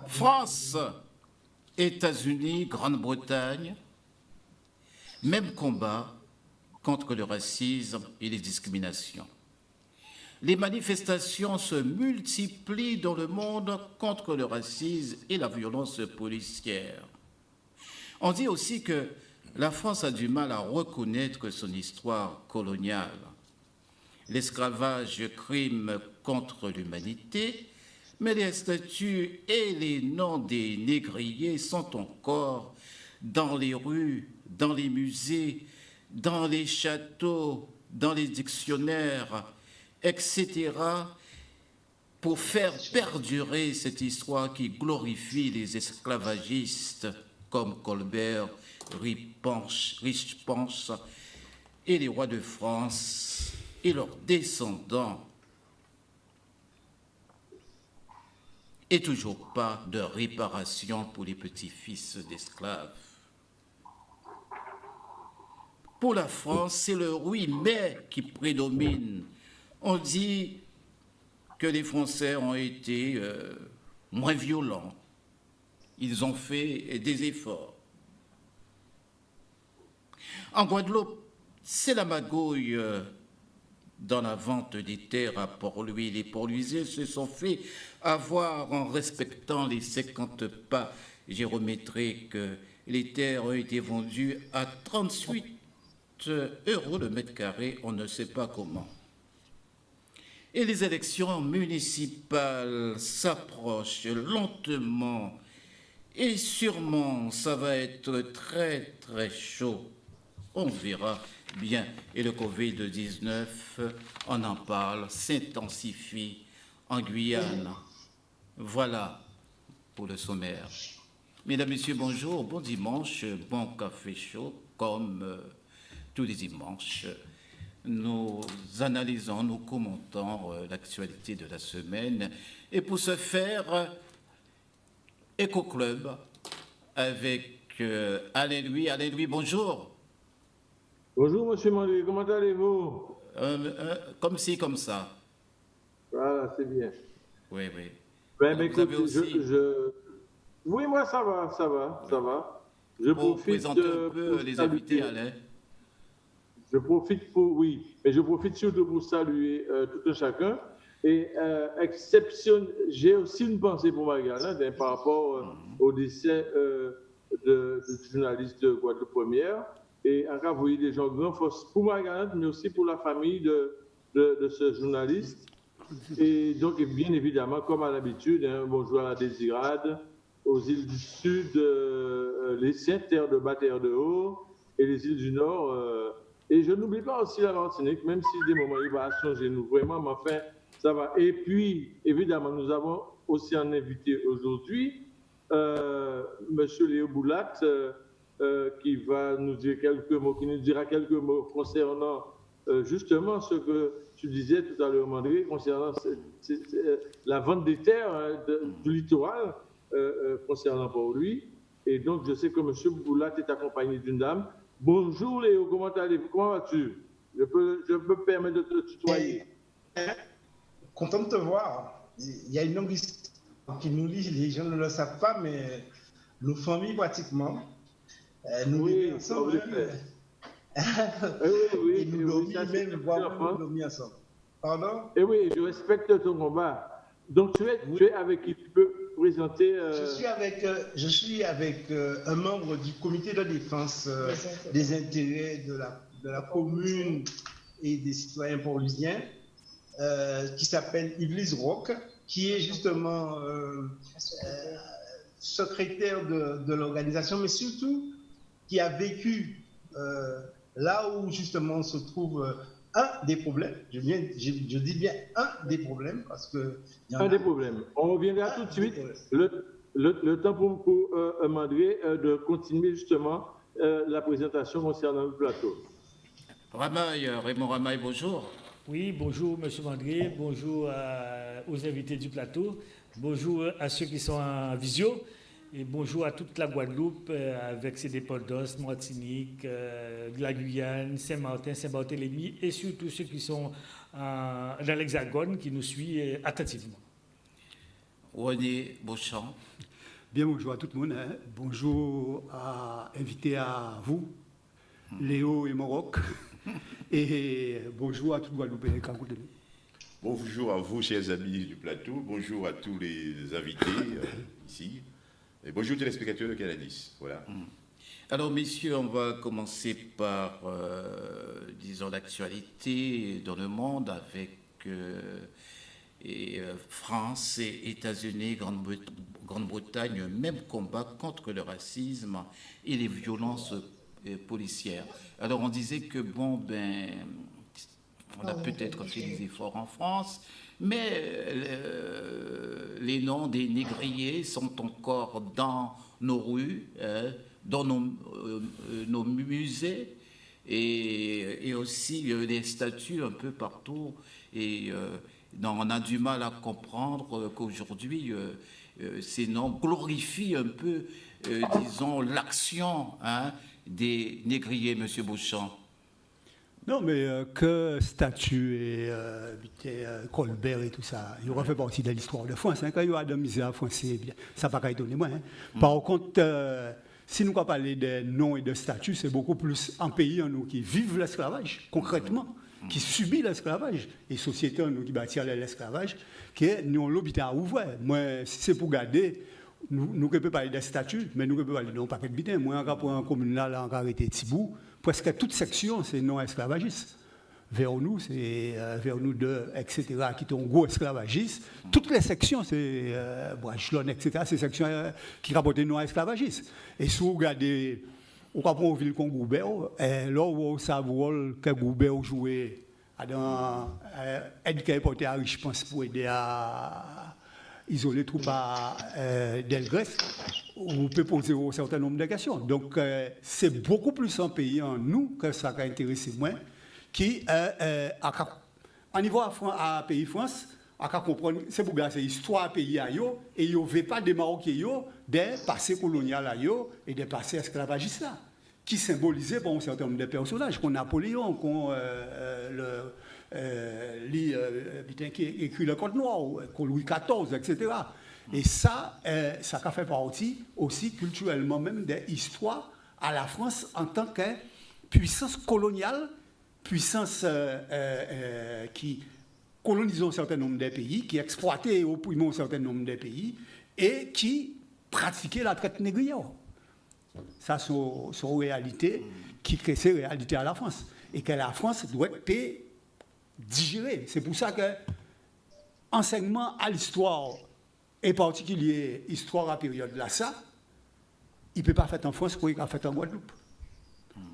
France, États-Unis, Grande-Bretagne, même combat contre le racisme et les discriminations. Les manifestations se multiplient dans le monde contre le racisme et la violence policière. On dit aussi que la France a du mal à reconnaître son histoire coloniale. L'esclavage, crime contre l'humanité, mais les statues et les noms des négriers sont encore dans les rues, dans les musées, dans les châteaux, dans les dictionnaires, etc., pour faire perdurer cette histoire qui glorifie les esclavagistes comme Colbert, Richepanche et les rois de France et leurs descendants. Et toujours pas de réparation pour les petits-fils d'esclaves. Pour la France, c'est le oui mais qui prédomine. On dit que les Français ont été moins violents. Ils ont fait des efforts. En Guadeloupe, c'est la magouille dans la vente des terres à Port-Louis. Les Port-Louisiens se sont fait avoir en respectant les 50 pas géométriques. Les terres ont été vendues à 38 € le mètre carré, on ne sait pas comment. Et les élections municipales s'approchent lentement et sûrement ça va être très très chaud. On verra bien. Et le Covid-19, on en parle, s'intensifie en Guyane. Voilà pour le sommaire. Mesdames, Messieurs, bonjour, bon dimanche, bon café chaud, comme tous les dimanches. Nous analysons, nous commentons l'actualité de la semaine. Et pour ce faire, Éco-Club avec Alain Louis. Alain Louis, bonjour. Bonjour, monsieur Mandé, comment allez-vous? Comme ci, comme ça. Voilà, c'est bien. Oui, oui. Ben, Vous écoute, avez aussi... Oui, moi, ça va. Je pour profite présenter un peu pour les saluer. invités, Alain. Je profite surtout pour saluer tout un chacun. Et j'ai aussi une pensée pour Marie-Galande par rapport au décès du journaliste de Guadeloupe Première. Et encore, vous voyez des gens grand force pour Marie-Galande, mais aussi pour la famille de ce journaliste. Et donc, bien évidemment, comme à l'habitude, bonjour à la Désirade, aux îles du Sud, les 7 terres de bas, terre de haut, et les îles du Nord. Et je n'oublie pas aussi la Martinique, même si des moments il va changer, nous vraiment, mais enfin, ça va. Et puis, évidemment, nous avons aussi un invité aujourd'hui, Monsieur Léo Boulat, qui va nous dire quelques mots, qui nous dira quelques mots concernant justement ce que tu disais tout à l'heure, Mandré, concernant la vente des terres du littoral, concernant pour lui. Et donc, je sais que M. Boulat est accompagné d'une dame. Bonjour Léo, comment allez-vous? Comment vas-tu? Je peux me permettre de te tutoyer. Content de te voir. Il y a une longue histoire qui nous lie, les gens ne le savent pas, mais nos familles pratiquement, nous vivons ensemble. Oui, et nous dormons même, voire nous dormons ensemble. Pardon? Et oui, je respecte ton combat. Donc tu es avec qui? Tu peux présenter Je suis avec un membre du comité de défense des intérêts de la commune et des citoyens port-louisiens qui s'appelle Yves Rock, qui est justement secrétaire de l'organisation, mais surtout qui a vécu là où justement se trouve un des problèmes, je dis bien un des problèmes, parce que... Un des problèmes. On reviendra tout de suite. Le temps pour Mandré de continuer justement la présentation concernant le plateau. Raymond Ramaille, bonjour. Oui, bonjour M. Mandré, bonjour aux invités du plateau, bonjour à ceux qui sont en visio et bonjour à toute la Guadeloupe avec ses dépendances, Martinique, la Guyane, Saint-Martin, Saint-Barthélemy et surtout ceux qui sont dans l'Hexagone qui nous suivent attentivement. René Beauchamp. Bien, bonjour à tout le monde. Hein. Bonjour invité à vous, Léo et Maroc. Et bonjour à tout Guadeloupe et Cancun. Bonjour à vous, chers amis du plateau. Bonjour à tous les invités ici. Et bonjour aux téléspectateurs de Canadis. Voilà. Alors, messieurs, on va commencer par, disons, l'actualité dans le monde avec France et États-Unis, Grande-Bretagne, même combat contre le racisme et les violences policières. Alors, on disait que, on a peut-être fait des efforts en France, mais les noms des négriers sont encore dans nos rues, dans nos musées et aussi des statues un peu partout. Et on a du mal à comprendre qu'aujourd'hui, ces noms glorifient un peu, disons, l'action des négriers, M. Beauchamp. Non, mais que statues et Colbert et tout ça, il aura fait partie de l'histoire de France. Hein, quand il y a de misère français, ça ne va pas étonner moi. Hein. Par contre, si nous parlons de noms et de statuts, c'est beaucoup plus un pays en nous qui vivent l'esclavage, concrètement, qui subit l'esclavage, et société en nous qui bâtit l'esclavage, que nous l'habitat à ouvrir. Moi, si c'est pour garder, nous ne pouvons pas parler de statuts, mais nous ne pouvons pas parler de paquet de bitin. Moi, en pour un communal, en arrêté Tibou, presque toute section, c'est non esclavagiste. Vers nous, c'est vers nous deux, etc., qui sont gros esclavagistes. Toutes les sections, c'est Brachelon, etc., c'est sections qui rapportent non esclavagistes. Et si vous regardez, on comprend au ville qu'on Goubert, là où ça voit que Goubert jouait dans aide qui est portée à riche, je pense, pour aider à isoler les troupes à Delgrès, on peut poser un certain nombre de questions. Donc, c'est beaucoup plus un pays en nous que ça qui a intéressé moi, qui, au niveau à pays France, à comprendre, c'est pour c'est l'histoire pays à yo, et il ne veut pas des Marocains des passés coloniaux et des passés esclavagistes là, qui symbolisaient pour un certain nombre de personnages, comme Napoléon, comme qui écrit le Code Noir, comme Louis XIV, etc. Et ça a fait partie aussi culturellement même de l'histoire à la France en tant que puissance coloniale, puissance qui colonisait un certain nombre de pays, qui exploitait et opprimait un certain nombre de pays et qui pratiquait la traite négrière. Ça, c'est une réalité qui crée ces réalités à la France. Et que la France doit être digérée. C'est pour ça que enseignement à l'histoire, et particulier histoire à période là, ça, il ne peut pas faire en France comme il a fait en Guadeloupe.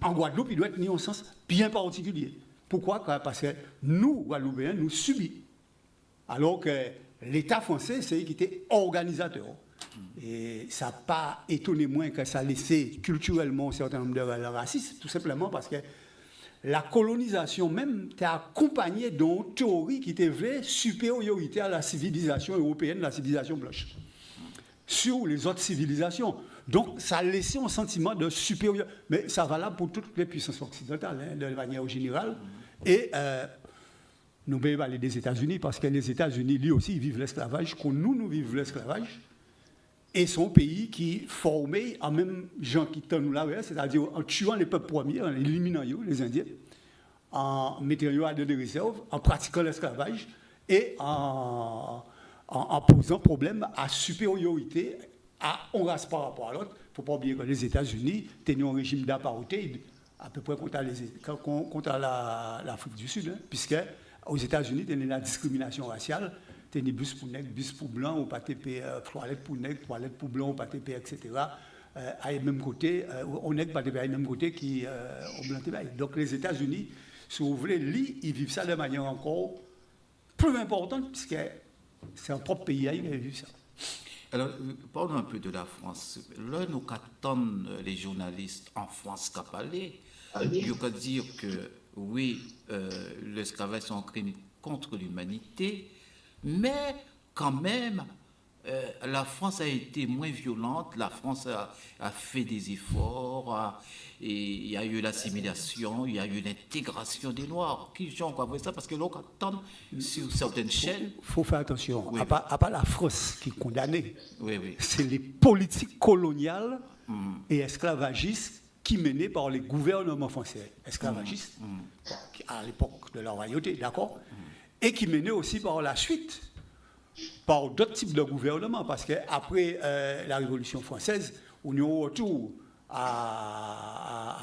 En Guadeloupe, il doit être mis en sens bien particulier. Pourquoi? Parce que nous, Guadeloupéens, nous subissons. Alors que l'État français, c'est lui qui était organisateur. Et ça n'a pas étonné moins que ça a laissé culturellement un certain nombre de racistes, tout simplement parce que la colonisation même était accompagnée d'une théorie qui était vraie supériorité à la civilisation européenne, la civilisation blanche, sur les autres civilisations. Donc, ça a laissé un sentiment de supériorité. Mais ça valable pour toutes les puissances occidentales, de manière générale. Et nous pouvons parler des États-Unis, parce que les États-Unis, lui aussi, ils vivent l'esclavage, comme nous vivons l'esclavage. Et son pays qui formait en même gens qui sont nous là, c'est-à-dire en tuant les peuples premiers, en éliminant les Indiens, en mettant à de réserve, en pratiquant l'esclavage et en posant problème à supériorité à une race par rapport à l'autre. Il ne faut pas oublier que les États-Unis tenaient un régime d'apartheid à peu près contre l'Afrique du Sud, hein, puisque aux États-Unis, il y a la discrimination raciale. Il y a des bus pour nègres, bus pour blancs, ou pas TP, toilettes pour nègres, toilettes pour blancs, ou pas TP, etc. À même côté, on nègre pas TP, à même côté qui au blanc TP. Donc les États-Unis, si vous voulez, ils vivent ça de manière encore plus importante, puisque c'est un propre pays qui vit ça. Alors, parlons un peu de la France. Là, nous attendons les journalistes en France qu'à parler. Il faut dire que oui, l'esclavage est un crime contre l'humanité, mais quand même, la France a été moins violente, la France a fait des efforts, et il y a eu l'assimilation, il y a eu l'intégration des Noirs. Qui j'en crois ça parce que l'on attend sur certaines chaînes. Il faut faire attention. Oui, À pas la France qui est condamnée. Oui, oui. C'est les politiques coloniales et esclavagistes qui menées par les gouvernements français esclavagistes, à l'époque de la royauté, d'accord, et qui menaient aussi par la suite par d'autres types de gouvernements, parce qu'après la Révolution française, on est au retour à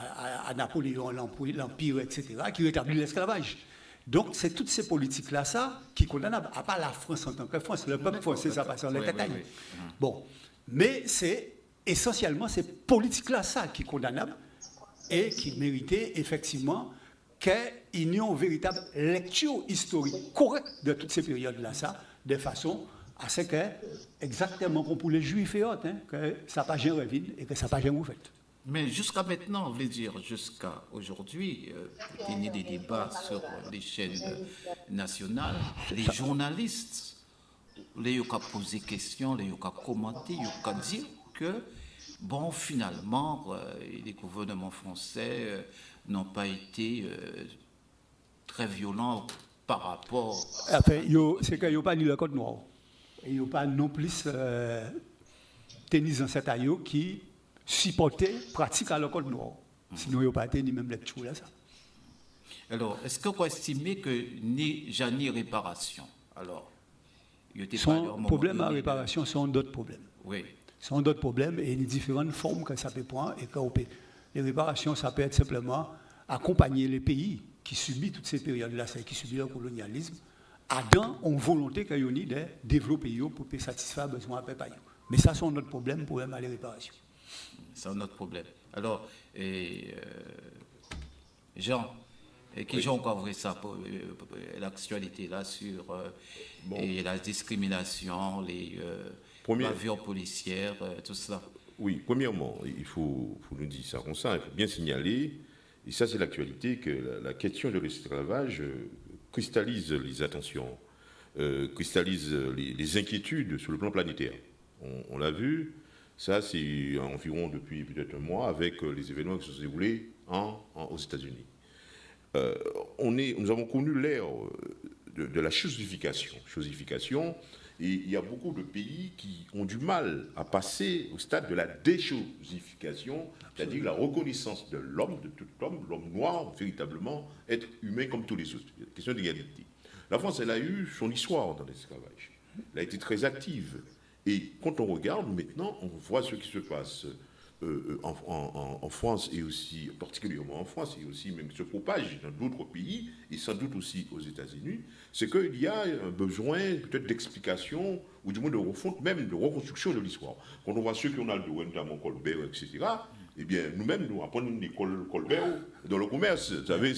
Napoléon, l'Empire, etc., qui rétablit l'esclavage. Donc, c'est toutes ces politiques-là, ça, qui condamnent, à part la France en tant que France. Le peuple français, ça passe en les détails. Bon, mais c'est essentiellement ces politiques-là, ça, qui est condamnable et qui méritait effectivement qu'il y ait une véritable lecture historique correcte de toutes ces périodes-là, ça, de façon à ce que, exactement comme pour les Juifs et autres, que ça n'a pas jamais revu et que ça n'a pas jamais fait. Mais jusqu'à maintenant, on veut dire jusqu'à aujourd'hui, il y a des débats sur les chaînes nationales, les journalistes, les ont posé des questions, les ont commenté, ils ont dit que, bon, finalement, les gouvernements français n'ont pas été très violents par rapport... Enfin, c'est qu'ils n'ont pas lu le Code noir. Et ils n'ont pas non plus tenu dans cet aïe qui supportait, pratique à le Code noir. Sinon, ils n'ont pas tenu même lecture là, ça. Alors, est-ce que vous estimez que j'ai ni réparation? Alors, son problème à réparation sont d'autres problèmes. Oui. Sont d'autres problèmes et les différentes formes que ça peut prendre. Et que les réparations, ça peut être simplement accompagner les pays qui subissent toutes ces périodes-là, qui subissent le colonialisme, à dans une volonté qu'ils ont de développer pour satisfaire les besoins à peu près. Mais ça, c'est notre problème à les réparations. C'est notre problème. Alors, Jean, qui j'ai encore vu ça pour l'actualité là sur et la discrimination, les bavures policières, tout ça. Oui, premièrement, il faut nous dire ça comme ça, il faut bien signaler, et ça c'est l'actualité, que la question de l'esclavage cristallise les attentions, cristallise les inquiétudes sur le plan planétaire. On l'a vu, ça c'est environ depuis peut-être un mois avec les événements qui se sont déroulés aux États-Unis. Nous avons connu l'ère de la chosification, et il y a beaucoup de pays qui ont du mal à passer au stade de la déchosification, c'est-à-dire la reconnaissance de l'homme, de tout homme, l'homme noir, véritablement être humain comme tous les autres. Question d'égalité. La France, elle a eu son histoire dans l'esclavage. Elle a été très active. Et quand on regarde maintenant, on voit ce qui se passe en France, et aussi particulièrement en France, et aussi même se propage dans d'autres pays, et sans doute aussi aux États-Unis, c'est qu'il y a un besoin peut-être d'explication, ou du moins de refonte, même de reconstruction de l'histoire. Quand on voit ceux qui ont le droit, notamment Colbert, etc., eh bien, nous-mêmes, nous apprenons une école Colbert dans le commerce. Vous savez,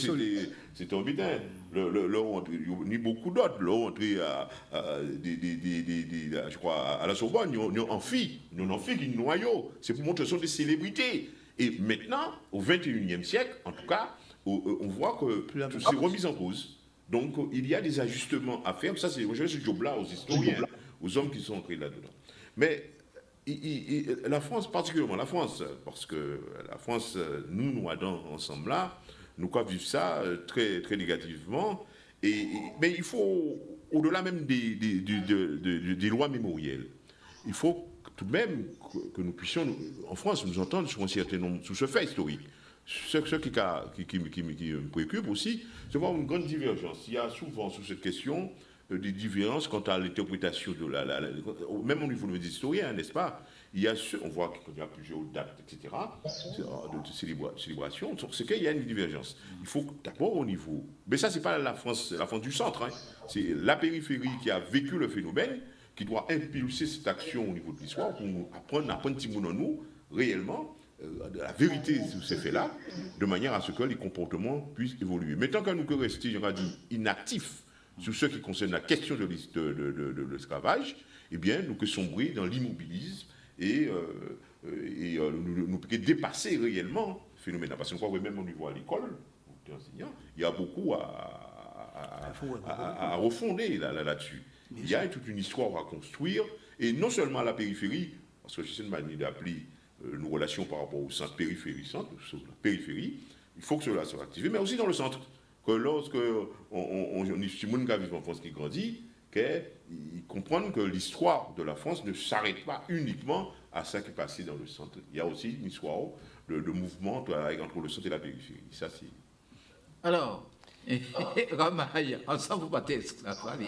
c'était embêtant. Ni beaucoup d'autres, l'ont entré je crois, à la Sorbonne, ils ont amphi qui noyau. C'est pour montrer que ce sont des célébrités. Et maintenant, au XXIe siècle, en tout cas, on voit que c'est remis en cause. Donc, il y a des ajustements à faire. Ça, c'est ce job-là aux historiens, aux hommes qui sont entrés là-dedans. Mais la France, particulièrement la France, parce que la France, nous Adam, ensemble là, nous vivons ça très, très négativement. Mais il faut, au-delà même des lois mémorielles, il faut tout de même que nous puissions, en France, nous entendre sur un certain nombre, sur ce fait historique. Ce qui me préoccupe aussi, c'est voir une grande divergence. Il y a souvent sur cette question des différences quant à l'interprétation de même au niveau des historiens, n'est-ce pas? On voit qu'il y a plusieurs dates, etc., de célébration, c'est qu'il y a une divergence. Il faut d'abord au niveau... Mais ça, c'est pas la France du centre, hein. C'est la périphérie qui a vécu le phénomène, qui doit impulser cette action au niveau de l'histoire pour nous apprendre petit mot dans nous, réellement, la vérité sur ces faits-là, de manière à ce que les comportements puissent évoluer. Mais tant que nous que rester, j'aurais dit, inactifs sur ce qui concerne la question de l'esclavage, eh bien, nous que sombrer dans l'immobilisme et nous pouvons dépasser réellement le phénomène. Parce qu'on voit même au niveau à l'école, enseignants, il y a beaucoup à refonder là-dessus. Il y a toute une histoire à construire, et non seulement à la périphérie, parce que c'est une manière d'appeler nos relations par rapport au centre, périphérie-centre, sur la périphérie, il faut que cela soit activé, mais aussi dans le centre. Que lorsque on est sur monde qui vit en France qui grandit, qu'ils comprennent que l'histoire de la France ne s'arrête pas uniquement à ça qui est passé dans le centre. Il y a aussi une histoire de mouvement entre le centre et la périphérie. Ça, c'est... Alors, Ramaï, ensemble, vous battez l'esclavage.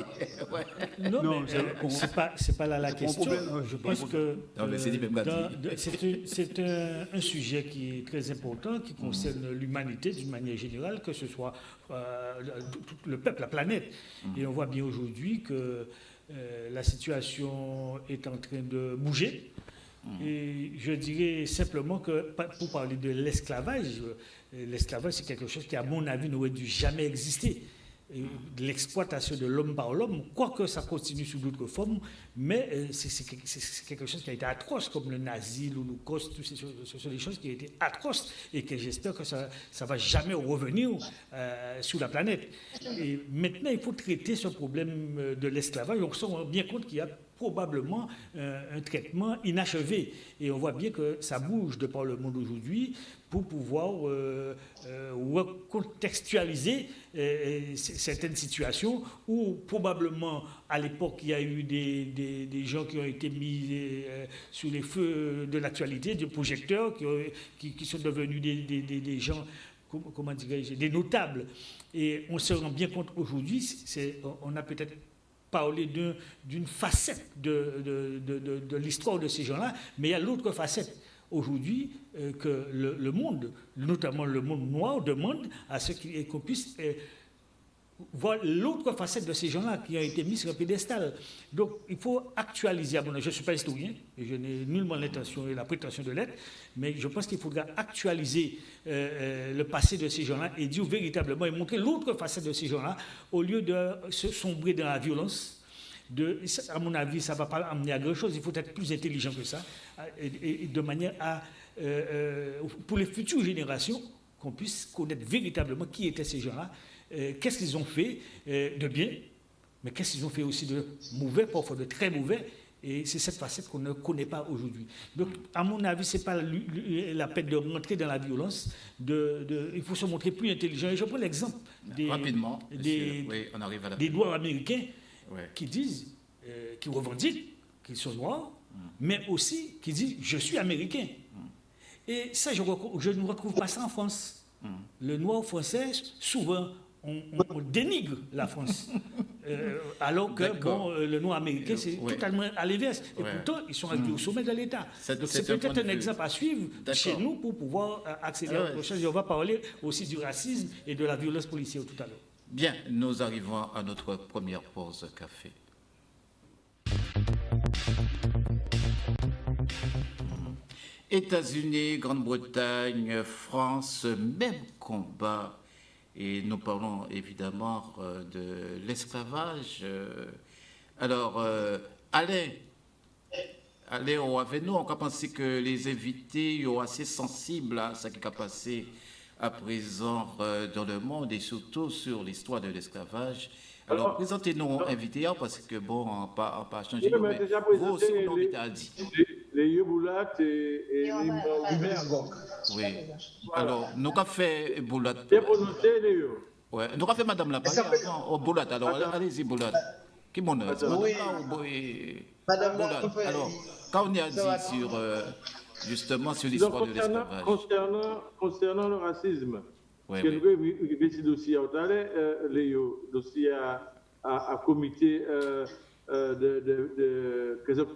Ouais. Non, mais c'est pas là la question. Je pense que c'est un sujet qui est très important, qui concerne l'humanité d'une manière générale, que ce soit tout le peuple, la planète. Et on voit bien aujourd'hui que la situation est en train de bouger. Et je dirais simplement que, pour parler de l'esclavage, l'esclavage c'est quelque chose qui, à mon avis, n'aurait dû jamais exister. L'exploitation de l'homme par l'homme, quoique ça continue sous d'autres formes, mais c'est quelque chose qui a été atroce, comme le nazi, l'Holocauste, tout ce sont des choses qui ont été atroces et que j'espère que ça ne va jamais revenir sur la planète. Et maintenant, il faut traiter ce problème de l'esclavage. On se rend bien compte qu'il y a probablement un traitement inachevé. Et on voit bien que ça bouge de par le monde aujourd'hui pour pouvoir recontextualiser certaines situations où probablement à l'époque il y a eu des gens qui ont été mis sous les feux de l'actualité, des projecteurs qui sont devenus des gens, comment dirais-je, des notables. Et on se rend bien compte aujourd'hui, on a peut-être parler d'une facette de l'histoire de ces gens-là, mais il y a l'autre facette aujourd'hui que le monde, notamment le monde noir, demande à ce qu'on puisse voir l'autre facette de ces gens-là qui ont été mis sur un pédestal. Donc il faut actualiser. Je ne suis pas historien, et je n'ai nullement l'intention et la prétention de l'être, mais je pense qu'il faudra actualiser le passé de ces gens-là et dire véritablement et montrer l'autre facette de ces gens-là au lieu de se sombrer dans la violence. À mon avis, ça ne va pas amener à grand-chose. Il faut être plus intelligent que ça, et de manière à, pour les futures générations, qu'on puisse connaître véritablement qui étaient ces gens-là, qu'est-ce qu'ils ont fait de bien, mais qu'est-ce qu'ils ont fait aussi de mauvais, parfois de très mauvais. Et c'est cette facette qu'on ne connaît pas aujourd'hui. Donc, à mon avis, ce n'est pas la peine de rentrer dans la violence. Il faut se montrer plus intelligent. Et je prends l'exemple des noirs américains qui disent, qui revendiquent qu'ils sont noirs, mais aussi qui disent « je suis américain ». Et ça, je ne retrouve pas ça en France. Le noir français, souvent, on dénigre la France. Alors que le noir américain, c'est totalement à l'inverse. Et pourtant, ils sont au sommet de l'État. Donc c'est peut-être un exemple à suivre chez nous pour pouvoir accélérer autre chose. Et on va parler aussi du racisme et de la violence policière tout à l'heure. Bien, nous arrivons à notre première pause café. États-Unis, Grande-Bretagne, France, même combat. Et nous parlons évidemment de l'esclavage. Alors, Alain, avec nous, on a pensé que les invités sont assez sensibles à ce qui a passé à présent dans le monde et surtout sur l'histoire de l'esclavage. Alors, présentez-nous invités parce que bon, on n'a pas changé. Mais vous aussi, on a dit. Les Yoboulat et les Mergok. Oui. Alors, nous avons fait Boulat. Bien prononcé, les Oui, nous avons fait Madame la Parole. Boulat, alors allez-y, Boulat. Qui m'en a dit? Madame Boulat. Alors, quand on y a dit justement sur l'histoire de l'esclavage. Concernant le racisme, ce que nous avons dossier à dossier à comité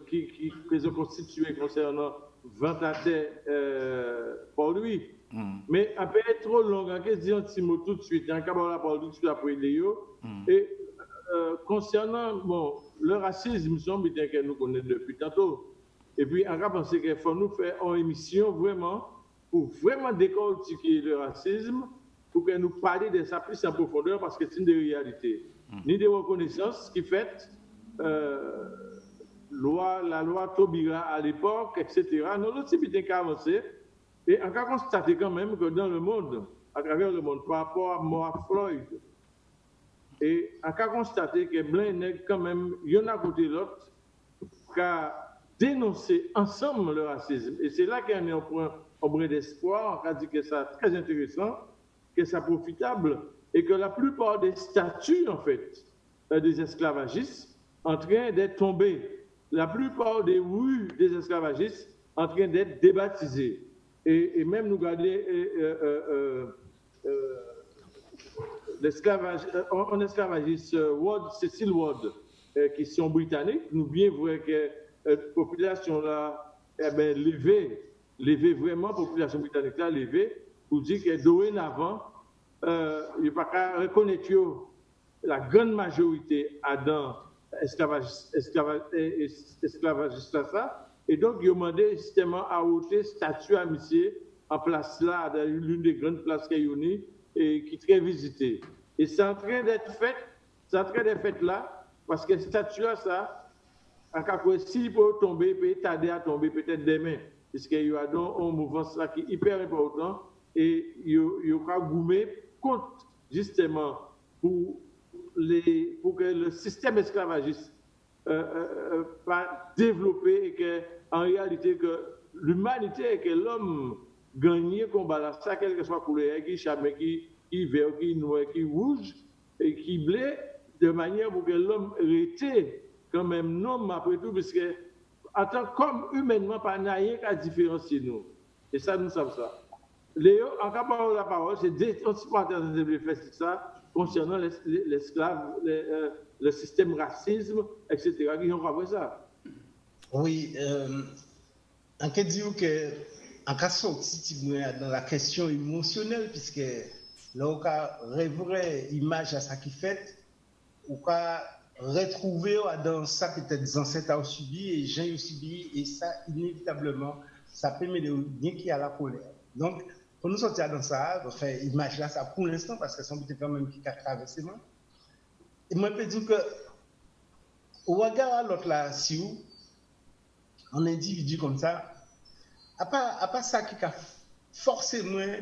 qui sont constitués concernant 20 terres pour lui. Mais après être trop long, on va dire un petit mot tout de suite, un camarade parle tout de suite après Léo. Et concernant le racisme, semble bien que nous connaissons depuis tantôt. Et puis, on va penser qu'il faut nous faire une émission vraiment pour vraiment décortiquer le racisme, pour que nous parlions de ça plus en profondeur, parce que c'est une réalité. Ni de reconnaissance qui fait la loi Taubira à l'époque, etc. Nous aussi, bien qu'à avancer. Et on va constater quand même que dans le monde, à travers le monde par rapport à Moa Floyd. Et on a constaté que blanc et nègre, quand même, il y en a côté l'autre, qui a dénoncé ensemble le racisme. Et c'est là qu'il y a un point d'espoir, on a dit que c'est très intéressant, que c'est profitable, et que la plupart des statuts, en fait, des esclavagistes, en train d'être tombés. La plupart des rues des esclavagistes en train d'être débaptisées. Et même nous garder un esclavagiste, Cecil Ward, qui sont britanniques, nous bien vrai que la population là, levé vraiment, la population britannique là, levé, pour dire que dorénavant, il n'y a pas qu'à reconnaître la grande majorité à dans esclavagiste ça. Et donc, il a demandé justement à ôter statut à monsieur en place là, dans l'une des grandes places qu'il y a et qui est très visitée. Et c'est en train d'être fait, là, parce que statut là, ça, s'il peut tomber, il peut tarder à tomber peut-être demain, puisqu'il y a donc un mouvement là, qui est hyper important et il y a goumé contre justement pour que le système esclavagiste pas développé et que en réalité que l'humanité et que l'homme gagne combat là, ça quelle que soit couleur, qui chamé, qui vert, qui noir, qui rouge et qui bleu, de manière pour que l'homme reste quand même homme après tout, parce que en tant qu'homme humainement pas rien qu'à différencier nous. Et ça nous savons ça. Léo, en cas de la parole, c'est des partenaires de faire ça concernant l'esclave, le système racisme, etc. Qui ont rappelé ça. Oui, en cas dire que en cas sorti dans la question émotionnelle, puisque là on a vraie image à ça qui fait, on a retrouvé dans ça peut-être des ancêtres ont subi et j'ai subi et ça inévitablement ça permet de bien qu'il y a la colère. Donc pour nous sortir dans ça, enfin image là ça pour l'instant parce que c'est un petit peu même qui a traversé moi. Et moi je peux dire que au regard à l'autre là si vous un individu comme ça, à part ça qui a forcément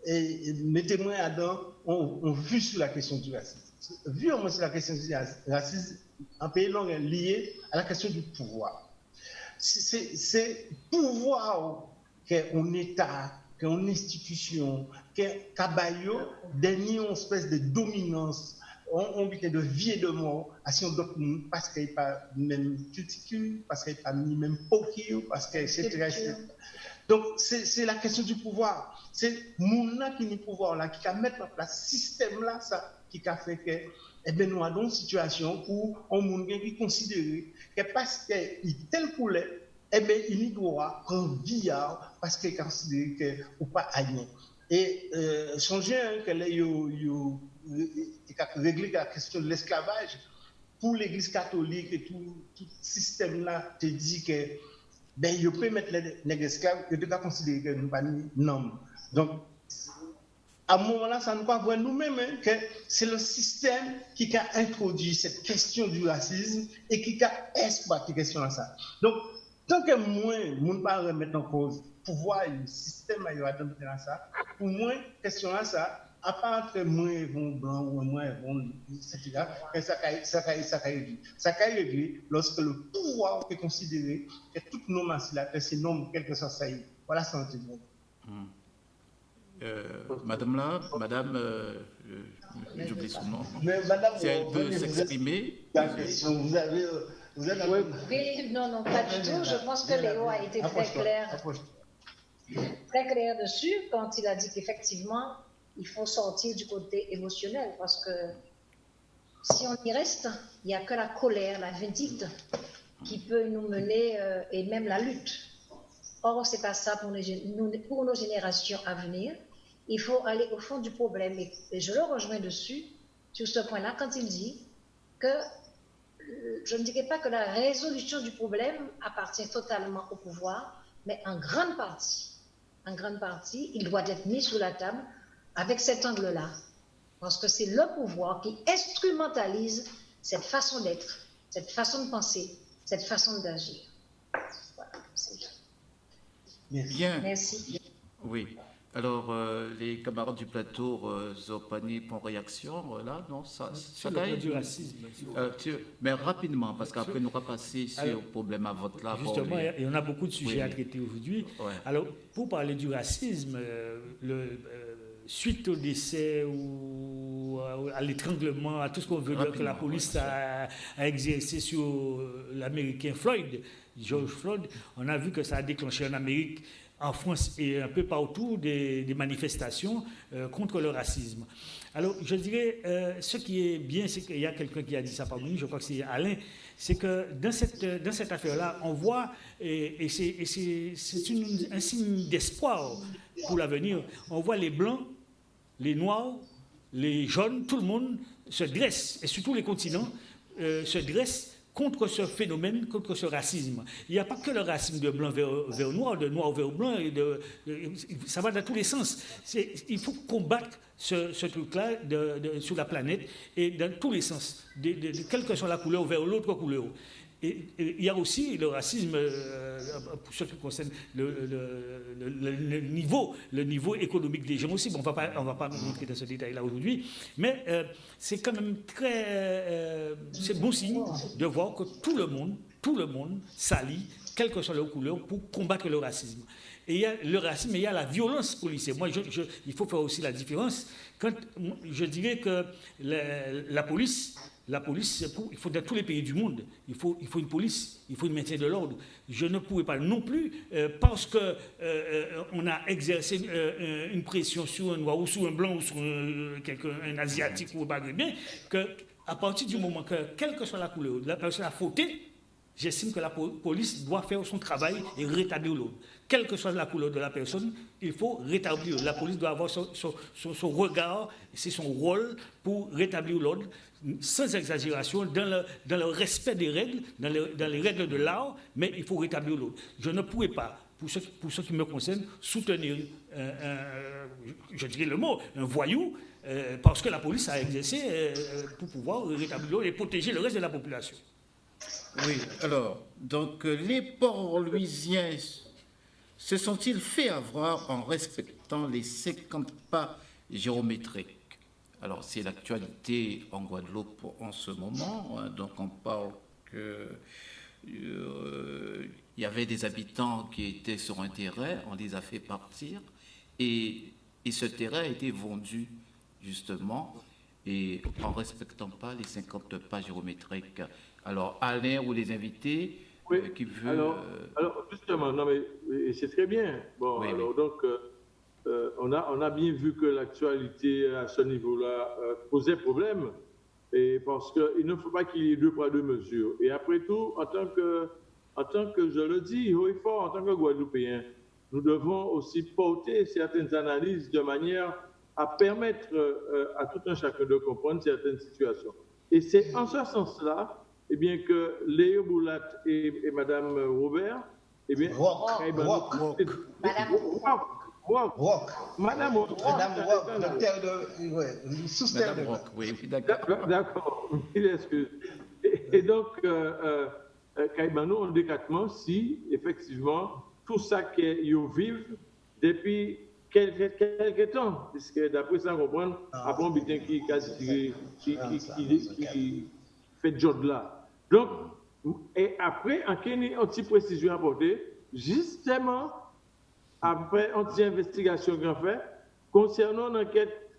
et mettez-moi là-dedans, on vit sur la question du racisme. Vu au moins sur la question du racisme, un pays long est lié à la question du pouvoir. C'est pouvoir qu'un État, qu'une institution, qu'un cabayo, dernière espèce de dominance, on vit de vie et de mort, à si on doit parce qu'il n'y a pas même culture, parce qu'il n'y a pas même pokio, parce que etc. Donc c'est la question du pouvoir. C'est Mouna qui a le pouvoir là, qui a mis en place ce système là, ça, qui a fait que nous avons une situation où on monde qui considère que parce qu'il est tel poulet, il doit prendre billard parce qu'il considère que ou pas gagner. Et songez que là il a réglé la question de l'esclavage pour l'Église catholique et tout système là te dit que il peut mettre les esclaves et doit considérer que nous pas non. Donc à un moment-là, ça nous va voir nous-mêmes que c'est le système qui a introduit cette question du racisme et qui a exploité cette question-là. Donc, tant que moi, je ne peux pas remettre en cause le pouvoir et le système à ça, pour moi, question-là, ça, à part entre moi et vous, blanc, ou moi et vous, etc., ça a réglé lorsque le pouvoir est considéré que toutes nos masses, c'est non, quel que soit ça. Voilà, c'est un petit mot. Madame, j'oublie son nom. Mais madame, si elle peut s'exprimer. Vous avez Oui, non, pas du tout. Je pense que Léo a été très clair dessus quand il a dit qu'effectivement, il faut sortir du côté émotionnel parce que si on y reste, il n'y a que la colère, la vindicte qui peut nous mener et même la lutte. Or, ce n'est pas ça pour nos générations à venir. Il faut aller au fond du problème. Et je le rejoins dessus, sur ce point-là, quand il dit que je ne dirais pas que la résolution du problème appartient totalement au pouvoir, mais en grande partie, il doit être mis sur la table avec cet angle-là. Parce que c'est le pouvoir qui instrumentalise cette façon d'être, cette façon de penser, cette façon d'agir. Voilà, c'est tout. Bien. Merci. Oui. Alors, les camarades du plateau, Zopani, pour réaction, là, non, ça Sur le plan du racisme. mais rapidement, parce qu'après, nous allons passer sur le problème à vote là. Justement, il y en a beaucoup de sujets à traiter aujourd'hui. Ouais. Alors, pour parler du racisme, suite au décès ou à l'étranglement, à tout ce qu'on veut dire que la police a exercé sur l'Américain Floyd, George Floyd, on a vu que ça a déclenché en Amérique, en France et un peu partout des manifestations contre le racisme. Alors, je dirais, ce qui est bien, c'est qu'il y a quelqu'un qui a dit ça parmi nous, je crois que c'est Alain, c'est que dans cette affaire-là, on voit, et c'est un signe d'espoir pour l'avenir, on voit les Blancs, les Noirs, les jaunes, tout le monde se dresse, et sur tous les continents, se dresse contre ce phénomène, contre ce racisme. Il n'y a pas que le racisme de blanc vers noir, de noir vers blanc, ça va dans tous les sens. Il faut combattre ce truc-là sur la planète, et dans tous les sens, quelle que soit la couleur, vers l'autre couleur. Et il y a aussi le racisme, pour ce qui concerne le niveau économique des gens aussi. Bon, on va pas rentrer dans ce détail-là aujourd'hui, mais c'est quand même c'est bon signe de voir que tout le monde s'allie, quelle que soit leur couleur, pour combattre le racisme. Et il y a le racisme, et il y a la violence policière. Moi, il faut faire aussi la différence. Je dirais que la police, il faut dans tous les pays du monde, il faut une police, il faut une maintien de l'ordre. Je ne pouvais pas non plus, parce qu'on a exercé une pression sur un noir ou sur un blanc ou sur un asiatique ou un maghrébin, qu'à partir du moment que, quelle que soit la couleur, la personne a fauté, j'estime que la police doit faire son travail et rétablir l'ordre. Quelle que soit la couleur de la personne, il faut rétablir. La police doit avoir son regard, c'est son rôle pour rétablir l'ordre, sans exagération, dans le respect des règles, dans les règles de l'art, mais il faut rétablir l'ordre. Je ne pourrais pas, pour ce qui me concerne, soutenir, je dirais le mot, un voyou, parce que la police a exercé pour pouvoir rétablir l'ordre et protéger le reste de la population. Oui, alors, donc les Port-Louisiens se sont-ils fait avoir en respectant les 50 pas géométriques? Alors, c'est l'actualité en Guadeloupe en ce moment, hein, donc on parle que il y avait des habitants qui étaient sur un terrain, on les a fait partir, et ce terrain a été vendu, justement, et en respectant pas les 50 pas géométriques. Alors, Alain ou les invités qui veulent... Alors, justement, non mais c'est très bien. Bon, oui, alors oui. donc, on a bien vu que l'actualité à ce niveau-là posait problème, et parce qu'il ne faut pas qu'il y ait deux poids, deux mesures. Et après tout, en tant que je le dis haut et fort, en tant que Guadeloupéens, nous devons aussi porter certaines analyses de manière à permettre à tout un chacun de comprendre certaines situations. Et c'est en ce sens-là, eh bien, que Léo Boulat et Madame Robert, eh bien, Madame Rock, docteur de sous-terre de Rock, oui, d'accord. D'accord, il excuse. Et donc, Caïbanou, on décattement si, effectivement, tout ça qu'ils vivent depuis quelques temps, puisque d'après ça, on comprend, après on bitin qui fait job là. Donc, et après, en Kenya, on petite précision apportée, justement, après une petite investigation qu'on fait, concernant l'enquête,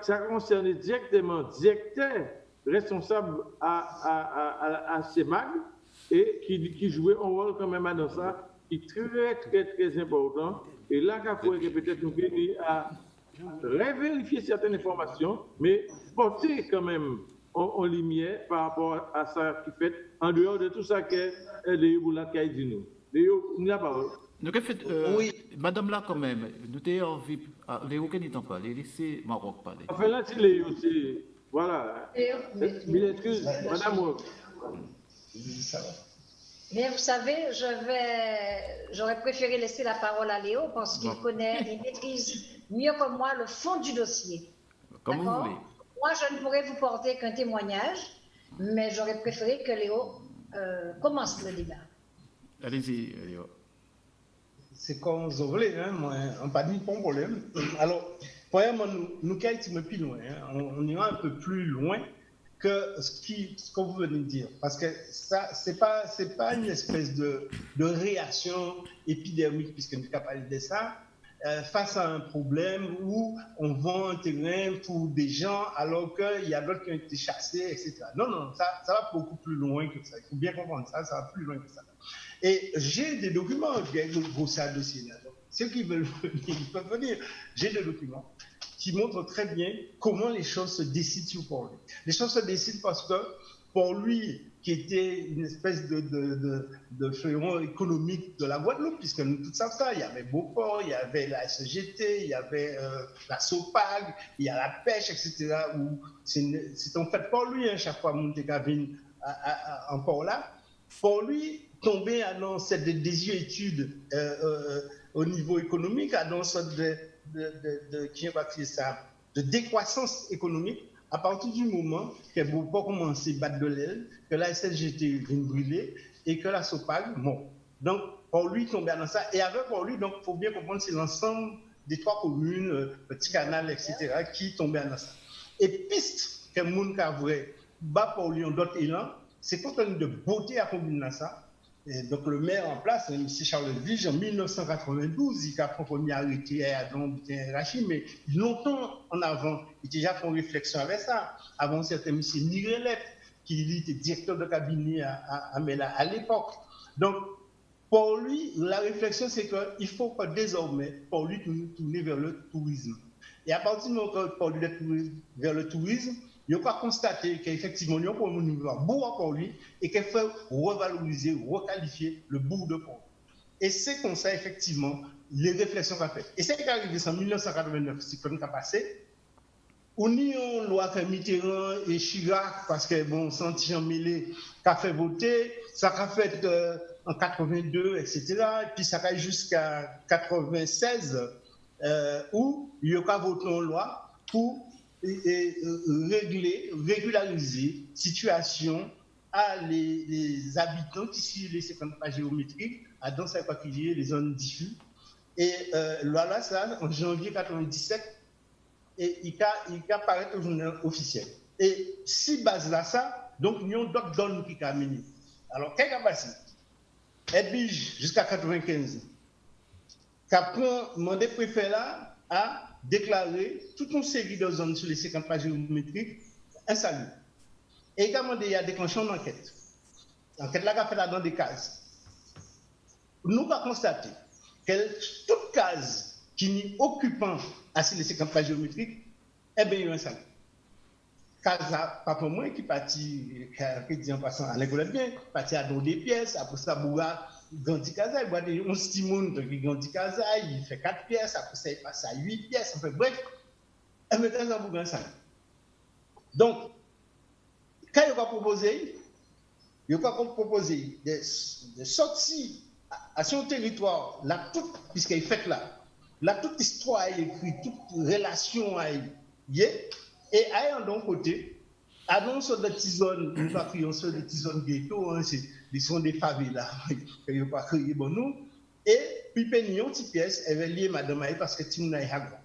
ça concerne directement directeur responsable à CEMAG, et qui jouait un rôle quand même dans ça, qui est très, très, très important. Et là, il faut peut-être nous venir à revérifier certaines informations, mais porter quand même en lumière par rapport à ça qui fait, en dehors de tout ça que Léo Boulat a dit nous. Léo, il n'y a pas parole. Donc, en fait, oui. Madame là, quand même, nous avons envie. Léo, qui n'est pas là, laissez Maroc parler. Enfin, là, c'est Léo, c'est. Voilà. Mille excuses, Madame Rock. Mais vous savez, j'aurais préféré laisser la parole à Léo parce qu'il connaît, il maîtrise mieux que moi le fond du dossier. Comme vous voulez. Moi, je ne pourrais vous porter qu'un témoignage, mais j'aurais préféré que Léo commence le débat. Allez-y, Léo. c'est comme vous voulez, hein, moi, on pas dit pas de problème. Alors, premièrement, nous allons plus loin, hein, on ira un peu plus loin que ce que vous venez de dire, parce que ça, c'est pas une espèce de réaction épidermique, puisque nous avons parlé de ça, face à un problème où on vend un terrain pour des gens alors qu'il y a d'autres qui ont été chassés, etc. Non, ça va beaucoup plus loin que ça. Il faut bien comprendre ça, ça va plus loin que ça. Et j'ai des documents, gros dossier là. Donc, ceux qui veulent venir, ils peuvent venir. J'ai des documents qui montrent très bien comment les choses se décident sur Port-Louis. Les choses se décident parce que Port-Louis, qui était une espèce de fleuron économique de la Guadeloupe, puisque nous tous savons ça, il y avait Beauport, il y avait la SGT, il y avait la SOPAG, il y a la pêche, etc. Où c'est en fait Port-Louis, hein, chaque fois que nous en Port-là. Port-Louis tombait dans cette désuétude au niveau économique, dans cette de décroissance économique, à partir du moment que Beauport commençait à battre de l'aile, que la SGT vient brûler et que la SOPAG, bon. Donc, Port-Louis tombait dans ça. Et avec Port-Louis, donc, il faut bien comprendre, c'est l'ensemble des 3 communes, Petit Canal, etc., qui tombaient dans ça. Et piste que moun ka vrai, bas Port-Louis en d'autres élans, c'est quand on a de beauté à combiner dans ça. Et donc, le maire en place, M. Charles Vige, en 1992, il a pris un premier arrêté à Rachid, mais longtemps en avant, il a déjà fait une réflexion avec ça. Avant, c'était M. Nirelet, qui était directeur de cabinet à Mela à l'époque. Donc, pour lui, la réflexion, c'est qu'il faut que désormais, pour lui, tourner vers le tourisme. Et à partir du moment où pour lui tourner vers le tourisme, il faut constater qu'effectivement, il y a un niveau bourg pour lui et qu'il faut revaloriser, requalifier le bourg de Port. Et c'est comme ça, effectivement, les réflexions qu'on a faites. Et c'est ce qui est arrivé en 1989, c'est comme ça passé. On y a une loi que Mitterrand et Chirac, parce que, bon, Santi-Jean Mêlé, qui a fait voter, ça a fait en 82, etc. Et puis ça a jusqu'à 96, où il y a voté une loi pour régulariser situation à les habitants qui sont les 50 pas géométriques, à dans cette particulier les zones diffuses. Et là, ça, en janvier 97, et il a paraître au journal officiel. Et si base là, ça, donc il y a d'autres données qui ont mené. Alors, qu'est-ce qui a passé? Edwige, jusqu'à 95, qui a demandé au préfet là à déclarer toute une série de zones sur les 50 pages géométriques insalubres. Et également, il y a déclenché une enquête. L'enquête là, qui a fait là dans des cases. Nous avons constaté que toute case qui n'est occupant à les 50 pages géométriques, eh bien, il y a un insalubre. Case pas pour moi qui partit, qui dit en passant à l'école bien, parti à don des pièces, après ça, Boura, Gandhi Kaza, il voit des 11 petits monde qui Gandhi Kaza, il fait 4 pièces, après ça, il passe à 8 pièces, enfin bref, et maintenant, ça vous gagne ça. Donc, quand il va proposer, des sorties à son territoire, là, tout, puisqu'il fait là, toute histoire est écrite, toute relation est, et à un autre côté, annonce des petites zones, nous pas crions sur des petites zones ghetto, hein, ce sont des favelas, que nous pas crier bon nous, et puis pénion petite pièce, elle va lier madame Aïe parce que Timouna est hagra.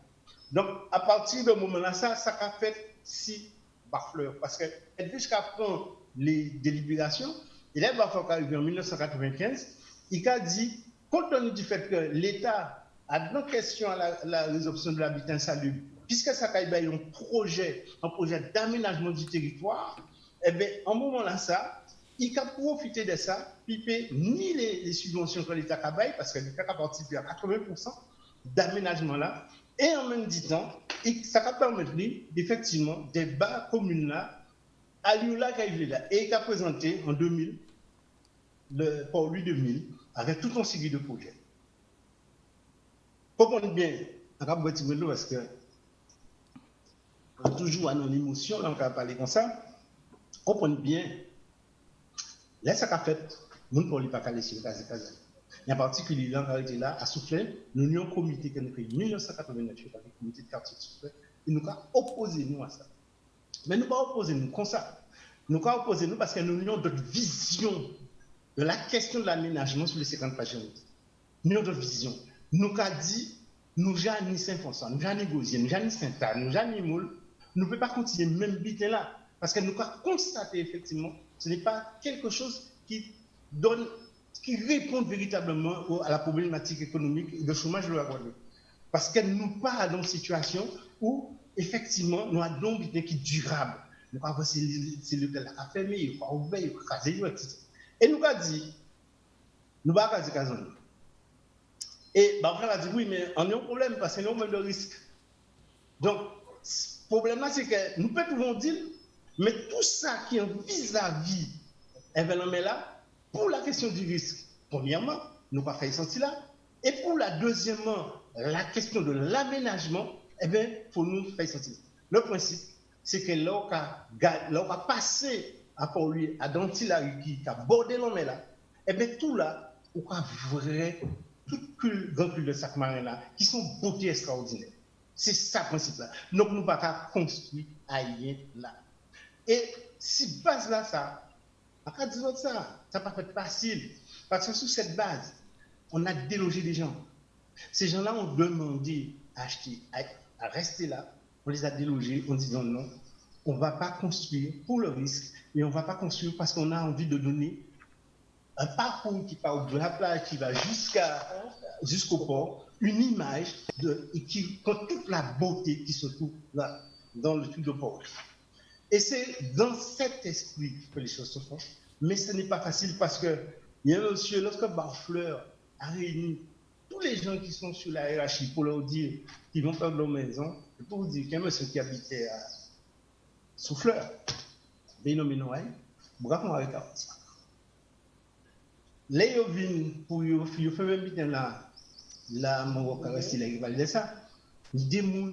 Donc, à partir de ce moment-là, ça a fait 6 bafleurs, parce que jusqu'à prendre les délibérations, et là, Bafleur arrivé en 1995, il a dit, compte tenu du fait que l'État a dans question à la résorption de l'habitat insalubre, puisque ça a eu un projet d'aménagement du territoire, eh bien, en moment là, ça, il a profité de ça, piper ni les subventions que l'État a payées, parce que l'État a participé à 80% d'aménagement là, et en même temps, ça a permis effectivement des bas communes là, à l'ULA qui est là, et il a présenté en 2000, pour lui 2000, avec tout un série de projets. Comprenez bien, parce que toujours en émotion, là, on va parler comme ça. Comprenez bien, là, ça qu'a fait, nous ne pas caler sur le cas. Il y a un particulier là, là, à souffler, l'Union comité qui a créé en 1989, avec le comité de quartier de souffler, et nous avons opposé nous à ça. Mais nous ne pas opposer nous comme ça. Nous pas opposer nous parce que nous avons d'autres visions de la question de l'aménagement sur les 50 pages. Nous avons d'autres visions. nous avons dit, nous avons ni Saint-François, nous avons ni Gosier, nous avons ni Saint-Anne, nous avons ni Moule, nous ne pouvons pas continuer même bitin là. Parce que nous avons constaté effectivement, ce n'est pas quelque chose qui répond véritablement à la problématique économique et de chômage de la Guadeloupe. Parce que nous pas dans une situation où, effectivement, nous avons un bitin qui est durable. Nous avons c'est le a fermé, il faut ouvrir, il faut caser, etc. Et nous avons dit, nous ne pouvons pas caser. Et on a dit, oui, mais on a un problème parce que nous avons de risque. Donc, le problème là, c'est que nous pouvons dire, mais tout ça qui est vis-à-vis événement là, pour la question du risque, premièrement, nous ne pouvons pas faire sentir là. Et pour la deuxièmement, la question de l'aménagement, eh bien, il faut nous faire sentir. Le principe, c'est que là, on a passé à Port-Louis, à Dantilari, qui a bordé l'homme là, eh bien, tout là, on a vrai, toute grande cul de sac marin là, qui sont beauté extraordinaire. C'est ça le principe là. Donc, nous ne pouvons pas construire ailleurs là. Et si base là, ça, on va dire ça n'a pas fait facile. Parce que sous cette base, on a délogé des gens. Ces gens-là ont demandé à acheter, à rester là. On les a délogés en disant non, on ne va pas construire pour le risque, et on ne va pas construire parce qu'on a envie de donner un parcours qui part de la plage, qui va jusqu'au port, une image qui compte toute la beauté qui se trouve là, dans le truc de port. Et c'est dans cet esprit que les choses se font. Mais ce n'est pas facile parce qu'il y a un monsieur, lorsque Barfleur a réuni tous les gens qui sont sur la hiérarchie pour leur dire qu'ils vont perdre leur maison, et pour vous dire qu'il y a un monsieur qui habitait à Souffleur, dénommé Noël, bravo avec ça. Les Yovines, pour y faire même bien là, mon caresse, il a validé ça. Des gens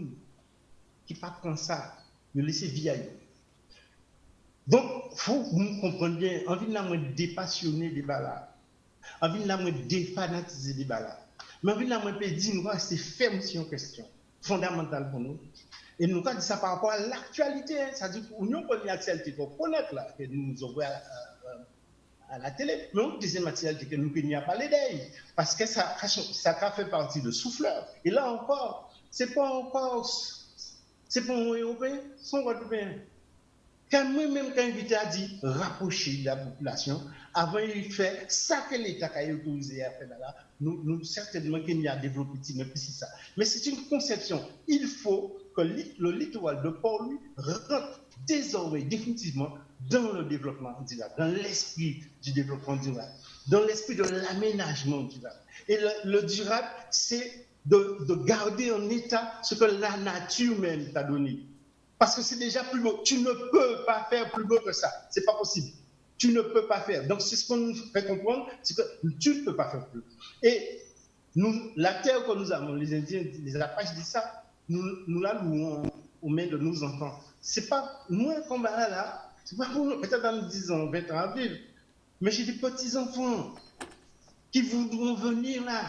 qui ne pas prendre ça, ils laissent vieillir. Donc, il faut que nous comprenions bien, envie de nous dépassionner des balades, envie de nous défanatiser des balades, mais envie de nous dire, nous rester fermes sur une question fondamentale pour nous. Et nous avons dit ça par rapport à l'actualité, c'est-à-dire que nous avons une actualité pour connaître là, que nous avons à la télé, mais une deuxième actualité que nous n'avons pas parlé d'elle, parce que ça fait partie de Souffleur. Et là encore, c'est pas un Européen, c'est un Guadeloupéen. Quand moi-même, quand invité a dit rapprocher de la population, avant il fait ça que l'État a autorisé à faire là, nous certainement qu'il y a développé, mais plus c'est ça. Mais c'est une conception. Il faut que le littoral de Port-Louis rentre désormais définitivement dans le développement durable, dans l'esprit du développement durable, dans l'esprit de l'aménagement durable. Et le durable, c'est de garder en état ce que la nature même t'a donné. Parce que c'est déjà plus beau. Tu ne peux pas faire plus beau que ça. C'est pas possible. Tu ne peux pas faire. Donc, c'est ce qu'on nous fait comprendre, c'est que tu ne peux pas faire plus. Et nous, la terre que nous avons, les Indiens, les Apaches disent ça, nous la louons aux mains de nos enfants. C'est pas nous un combat là, c'est pas pour nous, peut-être dans 10 ans, 20 ans à vivre. Mais j'ai des petits-enfants qui voudront venir là,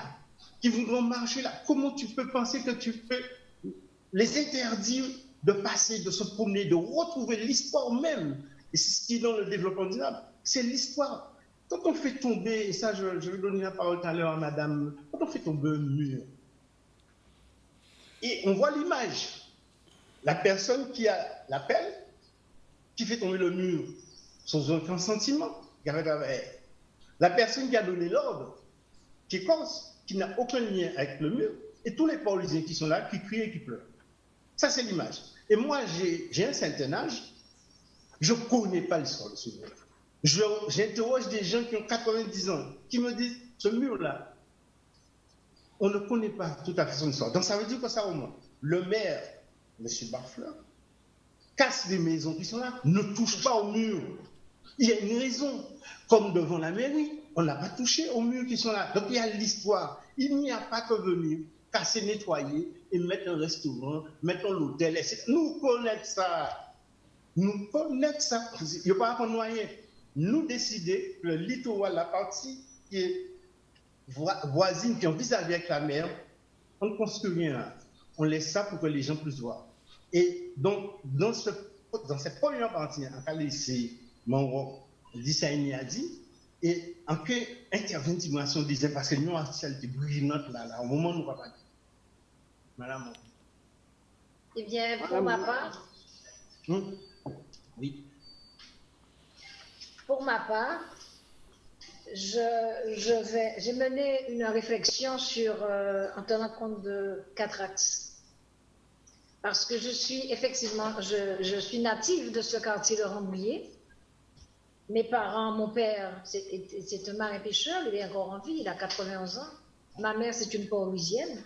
qui voudront marcher là. Comment tu peux penser que tu peux les interdire de passer, de se promener, de retrouver l'histoire même? Et c'est ce qui est dans le développement durable, c'est l'histoire. Quand on fait tomber, et ça je vais donner la parole tout à l'heure à madame, quand on fait tomber un mur, et on voit l'image, la personne qui a la pelle, qui fait tomber le mur sans aucun sentiment, la personne qui a donné l'ordre, qui cause, qui n'a aucun lien avec le mur, et tous les Port-Louisiens qui sont là, qui crient et qui pleurent. Ça, c'est l'image. Et moi, j'ai un certain âge, je ne connais pas l'histoire de ce mur-là. J'interroge des gens qui ont 90 ans, qui me disent, ce mur-là, on ne connaît pas tout à fait son histoire. Donc, ça veut dire que ça, au moins, le maire, M. Barfleur, casse des maisons qui sont là, ne touche pas au mur. Il y a une raison. Comme devant la mairie, on n'a pas touché aux murs qui sont là. Donc, il y a l'histoire. Il n'y a pas que venir casser, nettoyer et mettre un restaurant, mettre l'hôtel, etc. Nous connaissons ça. Nous connaissons ça. Il n'y a pas à noyer. Nous décider le littoral, la partie qui est voisine, qui est vis-à-vis avec la mer, on ne construit rien là. On laisse ça pour que les gens puissent voir. Et donc, dans cette première partie, en Calais, c'est Monroe, Dissaini a dit, Et en quelle intervention disait, parce que nous, celle était brillante là, au moment où nous va pas dire. Madame. Eh bien, pour ma part, Oui. pour ma part, j'ai mené une réflexion en tenant compte de 4 axes. Parce que je suis native de ce quartier de Rambouillet. Mes parents, mon père, c'est un marin pêcheur, il est encore en vie, il a 91 ans. Ma mère, c'est une Port-Louisienne.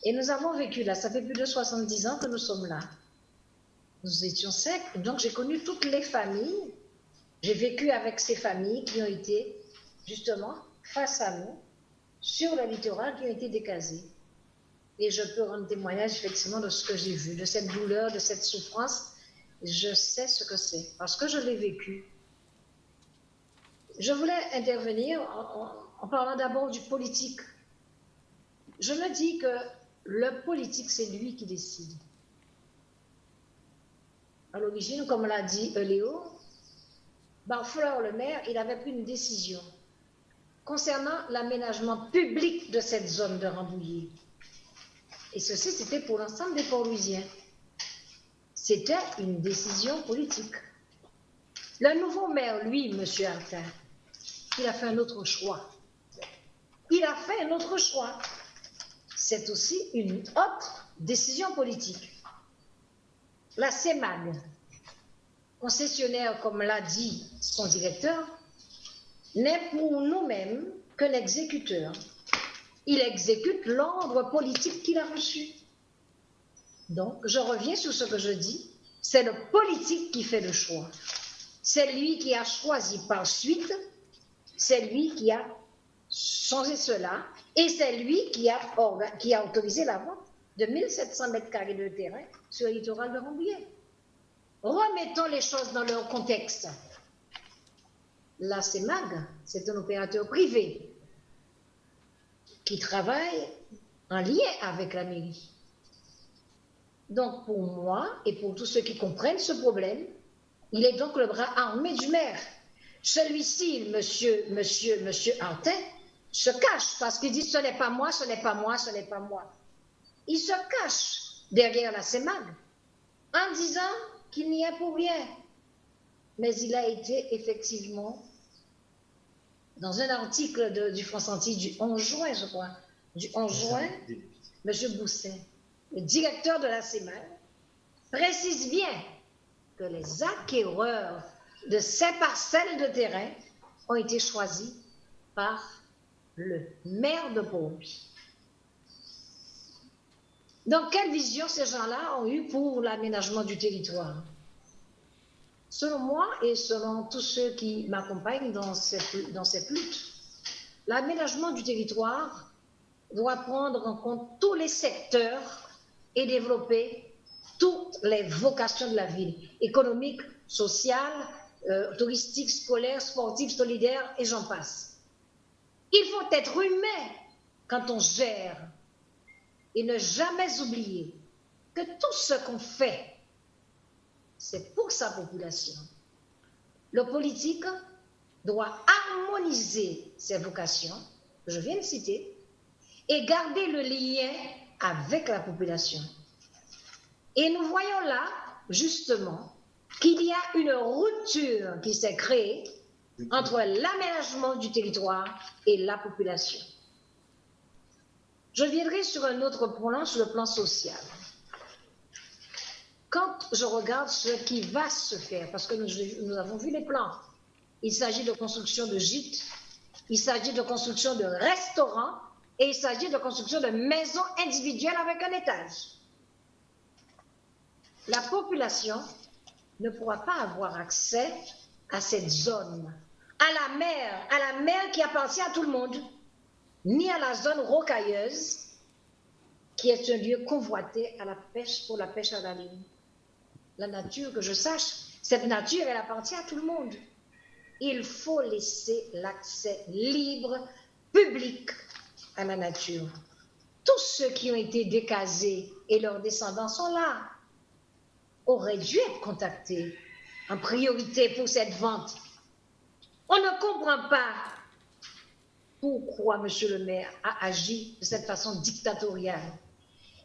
Et nous avons vécu là, ça fait plus de 70 ans que nous sommes là. Nous étions secs, donc j'ai connu toutes les familles. J'ai vécu avec ces familles qui ont été justement face à nous, sur le littoral, qui ont été décasées. Et je peux rendre témoignage effectivement de ce que j'ai vu, de cette douleur, de cette souffrance. Je sais ce que c'est, parce que je l'ai vécu. Je voulais intervenir en parlant d'abord du politique. Je me dis que le politique, c'est lui qui décide. À l'origine, comme l'a dit Léo, Barfleur, le maire, il avait pris une décision concernant l'aménagement public de cette zone de Rambouillet. Et ceci, c'était pour l'ensemble des Port-Louisiens. C'était une décision politique. Le nouveau maire, lui, M. Artin, il a fait un autre choix. Il a fait un autre choix. C'est aussi une autre décision politique. La CEMAG, concessionnaire, comme l'a dit son directeur, n'est pour nous-mêmes qu'un exécuteur. Il exécute l'ordre politique qu'il a reçu. Donc, je reviens sur ce que je dis, c'est le politique qui fait le choix. C'est lui qui a choisi par suite, c'est lui qui a changé cela, et c'est lui qui a autorisé la vente de 1700 mètres carrés de terrain sur le littoral de Rambouillet. Remettons les choses dans leur contexte. La CEMAG, c'est un opérateur privé qui travaille en lien avec la mairie. Donc, pour moi et pour tous ceux qui comprennent ce problème, il est donc le bras armé du maire. Celui-ci, monsieur Artin, se cache parce qu'il dit « ce n'est pas moi, ce n'est pas moi, ce n'est pas moi ». Il se cache derrière la CEMAG en disant qu'il n'y est pour rien. Mais il a été effectivement, dans un article du France-Antilles du 11 juin, je crois, du 11 juin, M. Boussin, le directeur de la CEMAG, précise bien que les acquéreurs de ces parcelles de terrain ont été choisis par le maire de Port-Louis. Donc, quelle vision ces gens-là ont eue pour l'aménagement du territoire? Selon moi et selon tous ceux qui m'accompagnent dans cette lutte, l'aménagement du territoire doit prendre en compte tous les secteurs et développer toutes les vocations de la ville, économique, sociale, touristique, scolaire, sportive, solidaire, et j'en passe. Il faut être humain quand on gère et ne jamais oublier que tout ce qu'on fait, c'est pour sa population. Le politique doit harmoniser ses vocations, que je viens de citer, et garder le lien avec la population. Et nous voyons là, justement, qu'il y a une rupture qui s'est créée entre l'aménagement du territoire et la population. Je viendrai sur un autre point, sur le plan social. Quand je regarde ce qui va se faire, parce que nous avons vu les plans, il s'agit de construction de gîtes, il s'agit de construction de restaurants et il s'agit de construction de maisons individuelles avec un étage. La population ne pourra pas avoir accès à cette zone, à la mer qui appartient à tout le monde, ni à la zone rocailleuse qui est un lieu convoité à la pêche, pour la pêche à la ligne. La nature, que je sache, cette nature, elle appartient à tout le monde. Il faut laisser l'accès libre, public à la nature. Tous ceux qui ont été décasés et leurs descendants sont là, auraient dû être contactés en priorité pour cette vente. On ne comprend pas pourquoi M. le maire a agi de cette façon dictatoriale.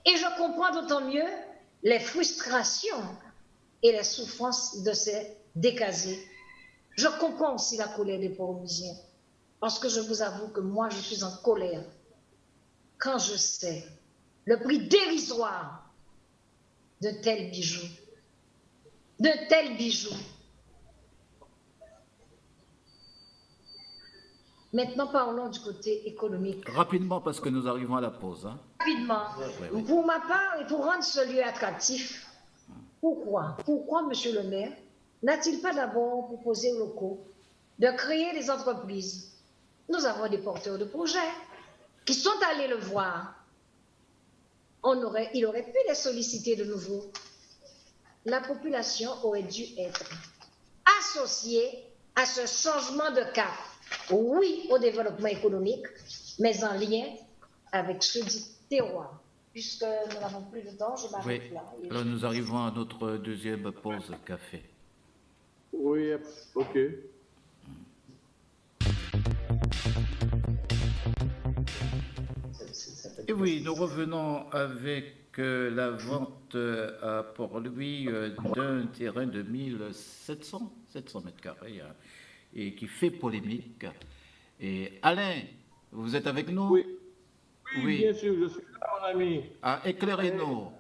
Et je comprends d'autant mieux les frustrations et les souffrances de ces décasés. Je comprends aussi la colère des Port-Louisiens, parce que je vous avoue que moi, je suis en colère quand je sais le prix dérisoire de tels bijoux. De tels bijoux. Maintenant, parlons du côté économique. Rapidement, parce que nous arrivons à la pause. Hein. Rapidement, Oui. pour ma part et pour rendre ce lieu attractif, pourquoi, monsieur le maire, n'a-t-il pas d'abord proposé aux locaux de créer des entreprises? Nous avons des porteurs de projets qui sont allés le voir. Il aurait pu les solliciter de nouveau. La population aurait dû être associée à ce changement de cap. Oui, au développement économique, mais en lien avec ce dit terroir. Puisque nous n'avons plus de temps, je m'arrête Oui. là. Alors, nous arrivons à notre deuxième pause café. Oui, ok. Et oui, nous revenons avec la vente à Port-Louis d'un terrain de 1700 mètres carrés hein, et qui fait polémique. Et Alain, vous êtes avec nous? Oui, bien sûr, je suis là, mon ami. Ah, éclairez-nous.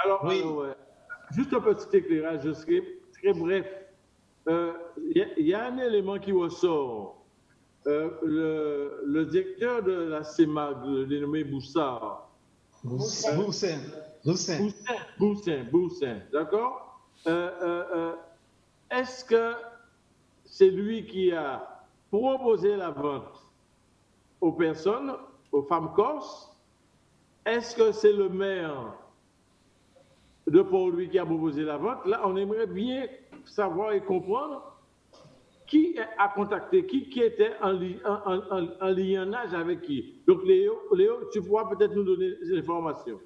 Alors, juste un petit éclairage, je serai très bref. Il y a un élément qui ressort. Le directeur de la CEMAG, le dénommé Boussard. Boussin, d'accord? Est-ce que c'est lui qui a proposé la vente aux personnes, aux femmes corses? Est-ce que c'est le maire de Port-Louis qui a proposé la vente? Là, on aimerait bien savoir et comprendre qui a contacté qui était en lignage avec qui. Donc, Léo, tu pourras peut-être nous donner des informations.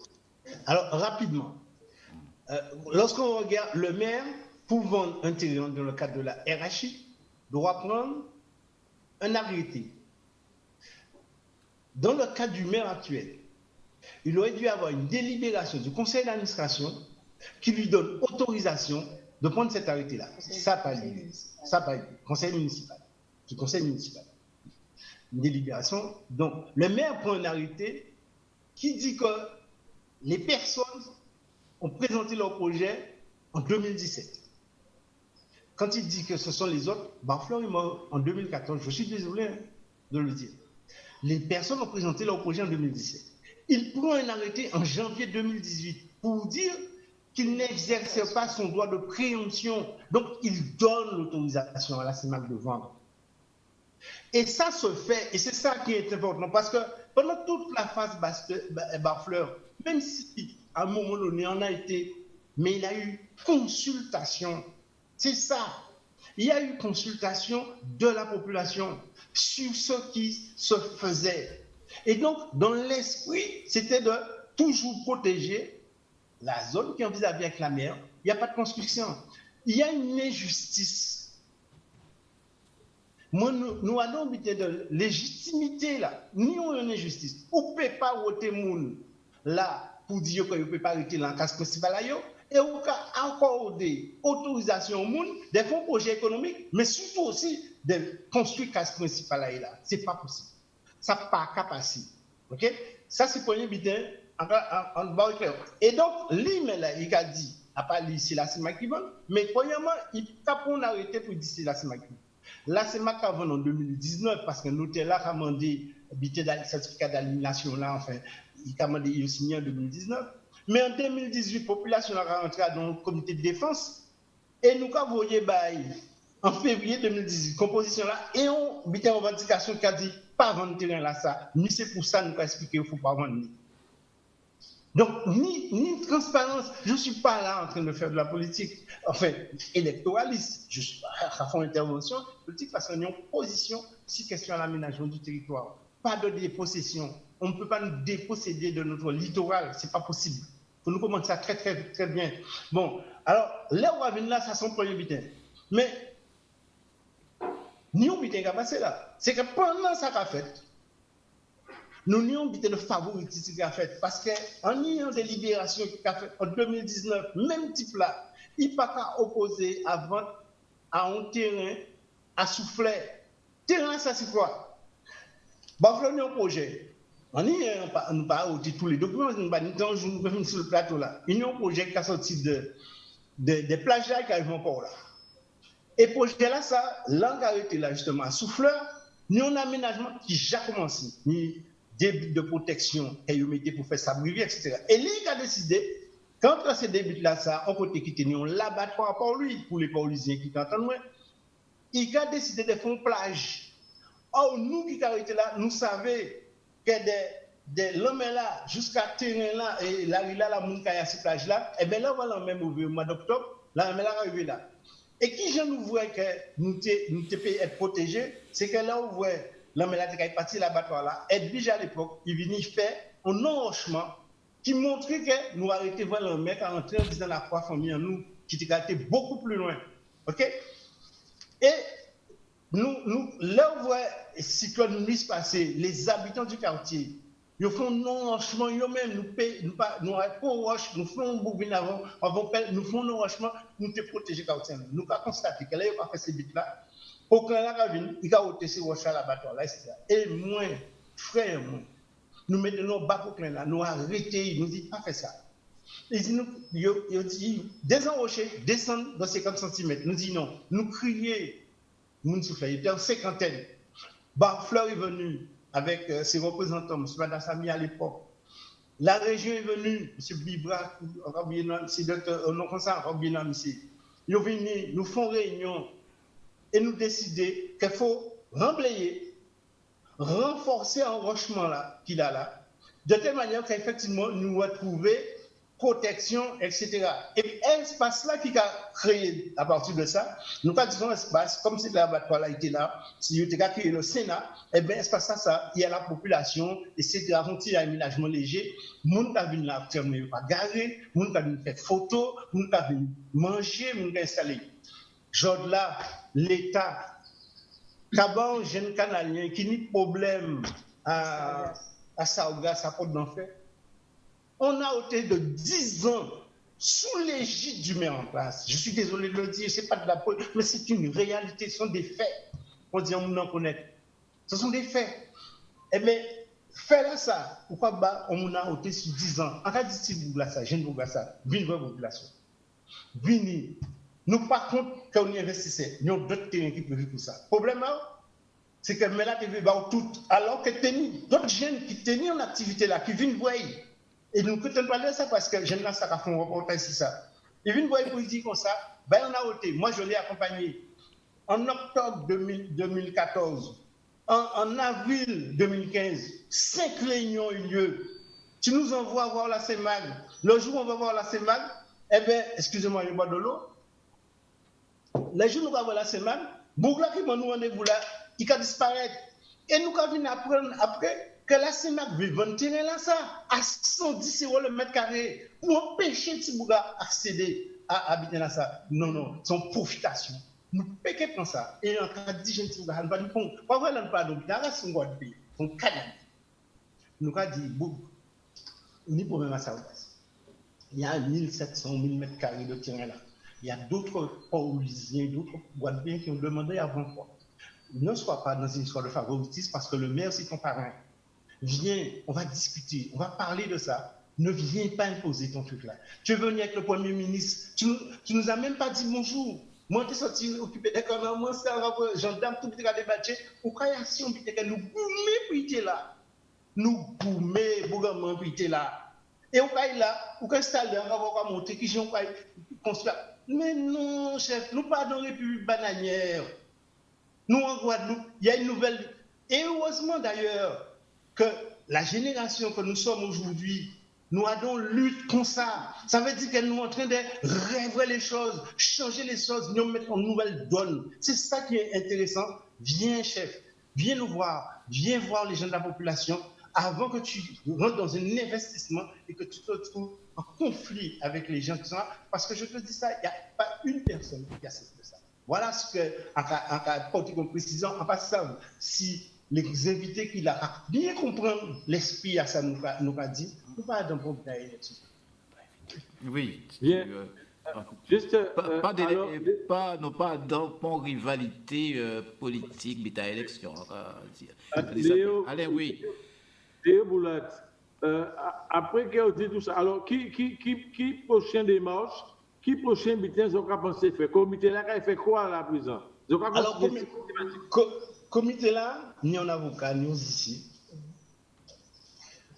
Alors, rapidement, lorsqu'on regarde le maire, pour vendre un terrain dans le cadre de la RHI, doit prendre un arrêté. Dans le cas du maire actuel, il aurait dû avoir une délibération du conseil d'administration qui lui donne autorisation de prendre cet arrêté-là. Ça, pas lui. Conseil municipal. Du conseil municipal. Une délibération. Donc, le maire prend un arrêté qui dit que les personnes ont présenté leur projet en 2017. Quand il dit que ce sont les autres, Barfleur est mort en 2014. Je suis désolé de le dire. Les personnes ont présenté leur projet en 2017. Il prend un arrêté en janvier 2018 pour dire qu'il n'exerce pas son droit de préemption. Donc, il donne l'autorisation à la CEMAC de vendre. Et ça se fait, et c'est ça qui est important, parce que pendant toute la phase Barfleur, même si à un moment donné on a été, mais il y a eu consultation. C'est ça. Il y a eu consultation de la population sur ce qui se faisait. Et donc, dans l'esprit, c'était de toujours protéger la zone qui est vis-à-vis avec la mer. Il n'y a pas de construction. Il y a une injustice. Moi, nous allons habiter de légitimité là. Ni une injustice. On ne peut pas voter moun là pour dire qu'on ne peut pas arrêter l'encas principal là. Et on peut accorder autorisation au monde des fonds projets économiques, mais surtout aussi de construire casse principale là. Ce n'est pas possible. Ça n'a pas capacité. OK? Ça, c'est pour éviter en bas clair. Et donc, lui, il a dit, à part lui, c'est la CEMAC qui vend, mais premièrement, il a pris un arrêté pour dire c'est la CEMAC qui vend. La CEMAC a vendu en 2019 parce qu'un hôtel là a demandé le certificat d'aliénation là, enfin, il a demandé, il a signé en 2019. Mais en 2018, la population a rentré dans le comité de défense et nous avons voyé en février 2018, composition là, et on a une revendication qui a dit pas vendre terrain là, ça. Ni c'est pour ça nous avons expliqué qu'il ne faut pas vendre. Donc, ni transparence, je ne suis pas là en train de faire de la politique, enfin, électoraliste. Je suis pas à faire une intervention politique parce qu'on est en position si question à l'aménagement du territoire. Pas de dépossession. On ne peut pas nous déposséder de notre littoral, ce n'est pas possible. Il faut nous commencer ça très, très, très bien. Bon, alors, là où on va venir là, ça sont premier butin. Mais, Ni on bité qu'a passé là. C'est que pendant ça qu'a fait, nous n'y avons bité le favoritisme qu'a fait. Parce qu'en ayant des libérations qu'a fait en 2019, même type là, il n'y a pas qu'à opposer à vente à un terrain à souffler. Terrain, ça c'est quoi? Bah, voilà un projet. On n'y a pas tous les documents, nous avons sur le plateau là. Il y a un projet qui a sorti des plages là qui arrivent encore là. Et le projet là, ça, l'angle arrêté là justement à souffleur, nous avons un aménagement qui a déjà commencé. Ni début de protection et mettez pour faire ça briller, etc. Et lui qui a décidé, quand ces débuts là, ça, on peut quitter, on l'abattoir pour lui, pour les Paulusiens qui t'entendent, il a décidé de faire une plage. Or, nous qui avons été là, nous savons que des l'homme là, jusqu'à terrain là, et la rue là, la moun kaya cette plage là, et bien là, on va même ouvrir au mois d'octobre, là, on va arriver là. Et qui je nous vois que nous être protégés, c'est que là, on voit l'homme là, qui est parti de l'abattoir là, et déjà à l'époque, il venait faire un enrochement qui montrait que nous arrêtions voir le mec à entrer en disant la croix famille en nous, qui était beaucoup plus loin. OK? Et nous, là où on voit le cyclone nuit passer, les habitants du quartier, ils font non-enrochement, eux-mêmes, nous roche, nous faisons un bourvin avant, nous faisons un enrochement, nous te protéger quartier. Nous avons constaté que là, il n'y a pas fait ces bits-là. Pour que là, il a ôté ces roches à l'abattoir, là, etc. Et moi, frère, moi, nous mettons nos bas pour là, nous arrêtons, nous disons, pas faire ça. Ils disent, désenrocher, descendre dans 50 cm. Nous disons non, nous crions. Moun souffle, il était en cinquantaine. Barfleur est venu avec ses représentants, M. Madassami à l'époque. La région est venue, M. Bibra, c'est Dr. Onokonsa, ici. Ils sont venus, nous font réunion et nous décider qu'il faut remblayer, renforcer l'enrochement qu'il a là, de telle manière qu'effectivement nous retrouver protection, etc. Et l'espace là qui a créé à partir de ça, nous pas disons espace, comme si l'abattoir là était là, si vous avez créé le Sénat, et bien espace ça, il y a la population, et c'est un petit aménagement léger, moun ta venu là, fermer, pas garer, moun ta venu faire photo, moun ta venu manger, moun ta installer. Genre là, l'État, Kaban, jeune Canadien, qui n'a pas problème à Saouga, sa porte d'enfer, on a ôté de 10 ans sous l'égide du maire en place. Je suis désolé de le dire, ce n'est pas de la politique, mais c'est une réalité, ce sont des faits. On dit on en connaît. Ce sont des faits. Eh bien, faire ça, pourquoi bah, on a ôté sur 10 ans. En cas de si vous ça, je ne vous ça, venez voir la population. Venez. Nous, par contre, quand on y investissait, nous avons d'autres terrains qui peuvent vivre pour ça. Le problème, c'est que Mela TV va tout, alors que d'autres jeunes qui tenaient en activité là, qui viennent voir. Et nous ne pouvons pas dire ça parce que j'aime ça qui font un reportage sur ça. Ils viennent voir pour dire comme ça, ben on a ôté. Moi, je l'ai accompagné en octobre 2014, en avril 2015, 5 réunions ont eu lieu. Tu nous envoies voir la CEMAG. Le jour où on va voir la CEMAG, eh bien, excusez-moi, je bois de l'eau. Le jour où on va voir la CEMAG, Bougla qui m'a nous rendez-vous là, il va disparaître. Et nous allons apprendre après que la CEMAC veut vendre terrain là ça à 110 € le mètre carré pour empêcher Tibouga d'accéder à habiter là ça. Non, c'est une profitation. Nous payons comme ça. Et en cas de 10 jeunes Tibouga, nous ne pouvons pas voir l'un pas d'hôpital, c'est un droit de pays, c'est un Canada. Nous avons dit, ni problème à ça. Il y a 1700 000 mètres carrés de terrain là. Il y a d'autres Paulusiens, d'autres Guadeloupéens qui ont demandé avant quoi. Ne sois pas dans une histoire de favoritisme parce que le maire, c'est ton parrain. Viens, on va discuter, on va parler de ça. Ne viens pas imposer ton truc là. Tu es venu avec le Premier ministre, tu nous as même pas dit bonjour. Moi, tu es sorti occupé des canons, moi, c'est un gendarme, tout le monde a débattu. Au cas où si on dit que nous boumez pour être là. Nous boumez, bougamment pour être là. Et au cas là, au cas installer, on va monter, qui j'en crois construire. Mais non, chef, nous pas dans la République bananière. Nous, en Guadeloupe, il y a une nouvelle. Et heureusement d'ailleurs que la génération que nous sommes aujourd'hui, nous avons lutte comme ça. Ça veut dire que nous sommes en train de rêver les choses, changer les choses, nous mettre en nouvelle donne. C'est ça qui est intéressant. Viens, chef, viens nous voir, viens voir les gens de la population avant que tu rentres dans un investissement et que tu te retrouves en conflit avec les gens qui sont là. Parce que je te dis ça, il n'y a pas une personne qui accepte ça. Voilà ce que, en porter comme précision, en passant, si les invités qui l'a bien comprendre l'esprit à ça nous a dit, nous pas dans bon élection. Oui. Bien. Juste, Non pas dans une rivalité politique, mais à l'élection. Léo, Allez, oui. Léo Boulat, après qu'il a dit tout ça, alors qui prochain démarche, qui prochain meeting, vous avez pensé faire? Comité là, il fait quoi à la prison? Alors, comité là, ni un avocat, ni ici.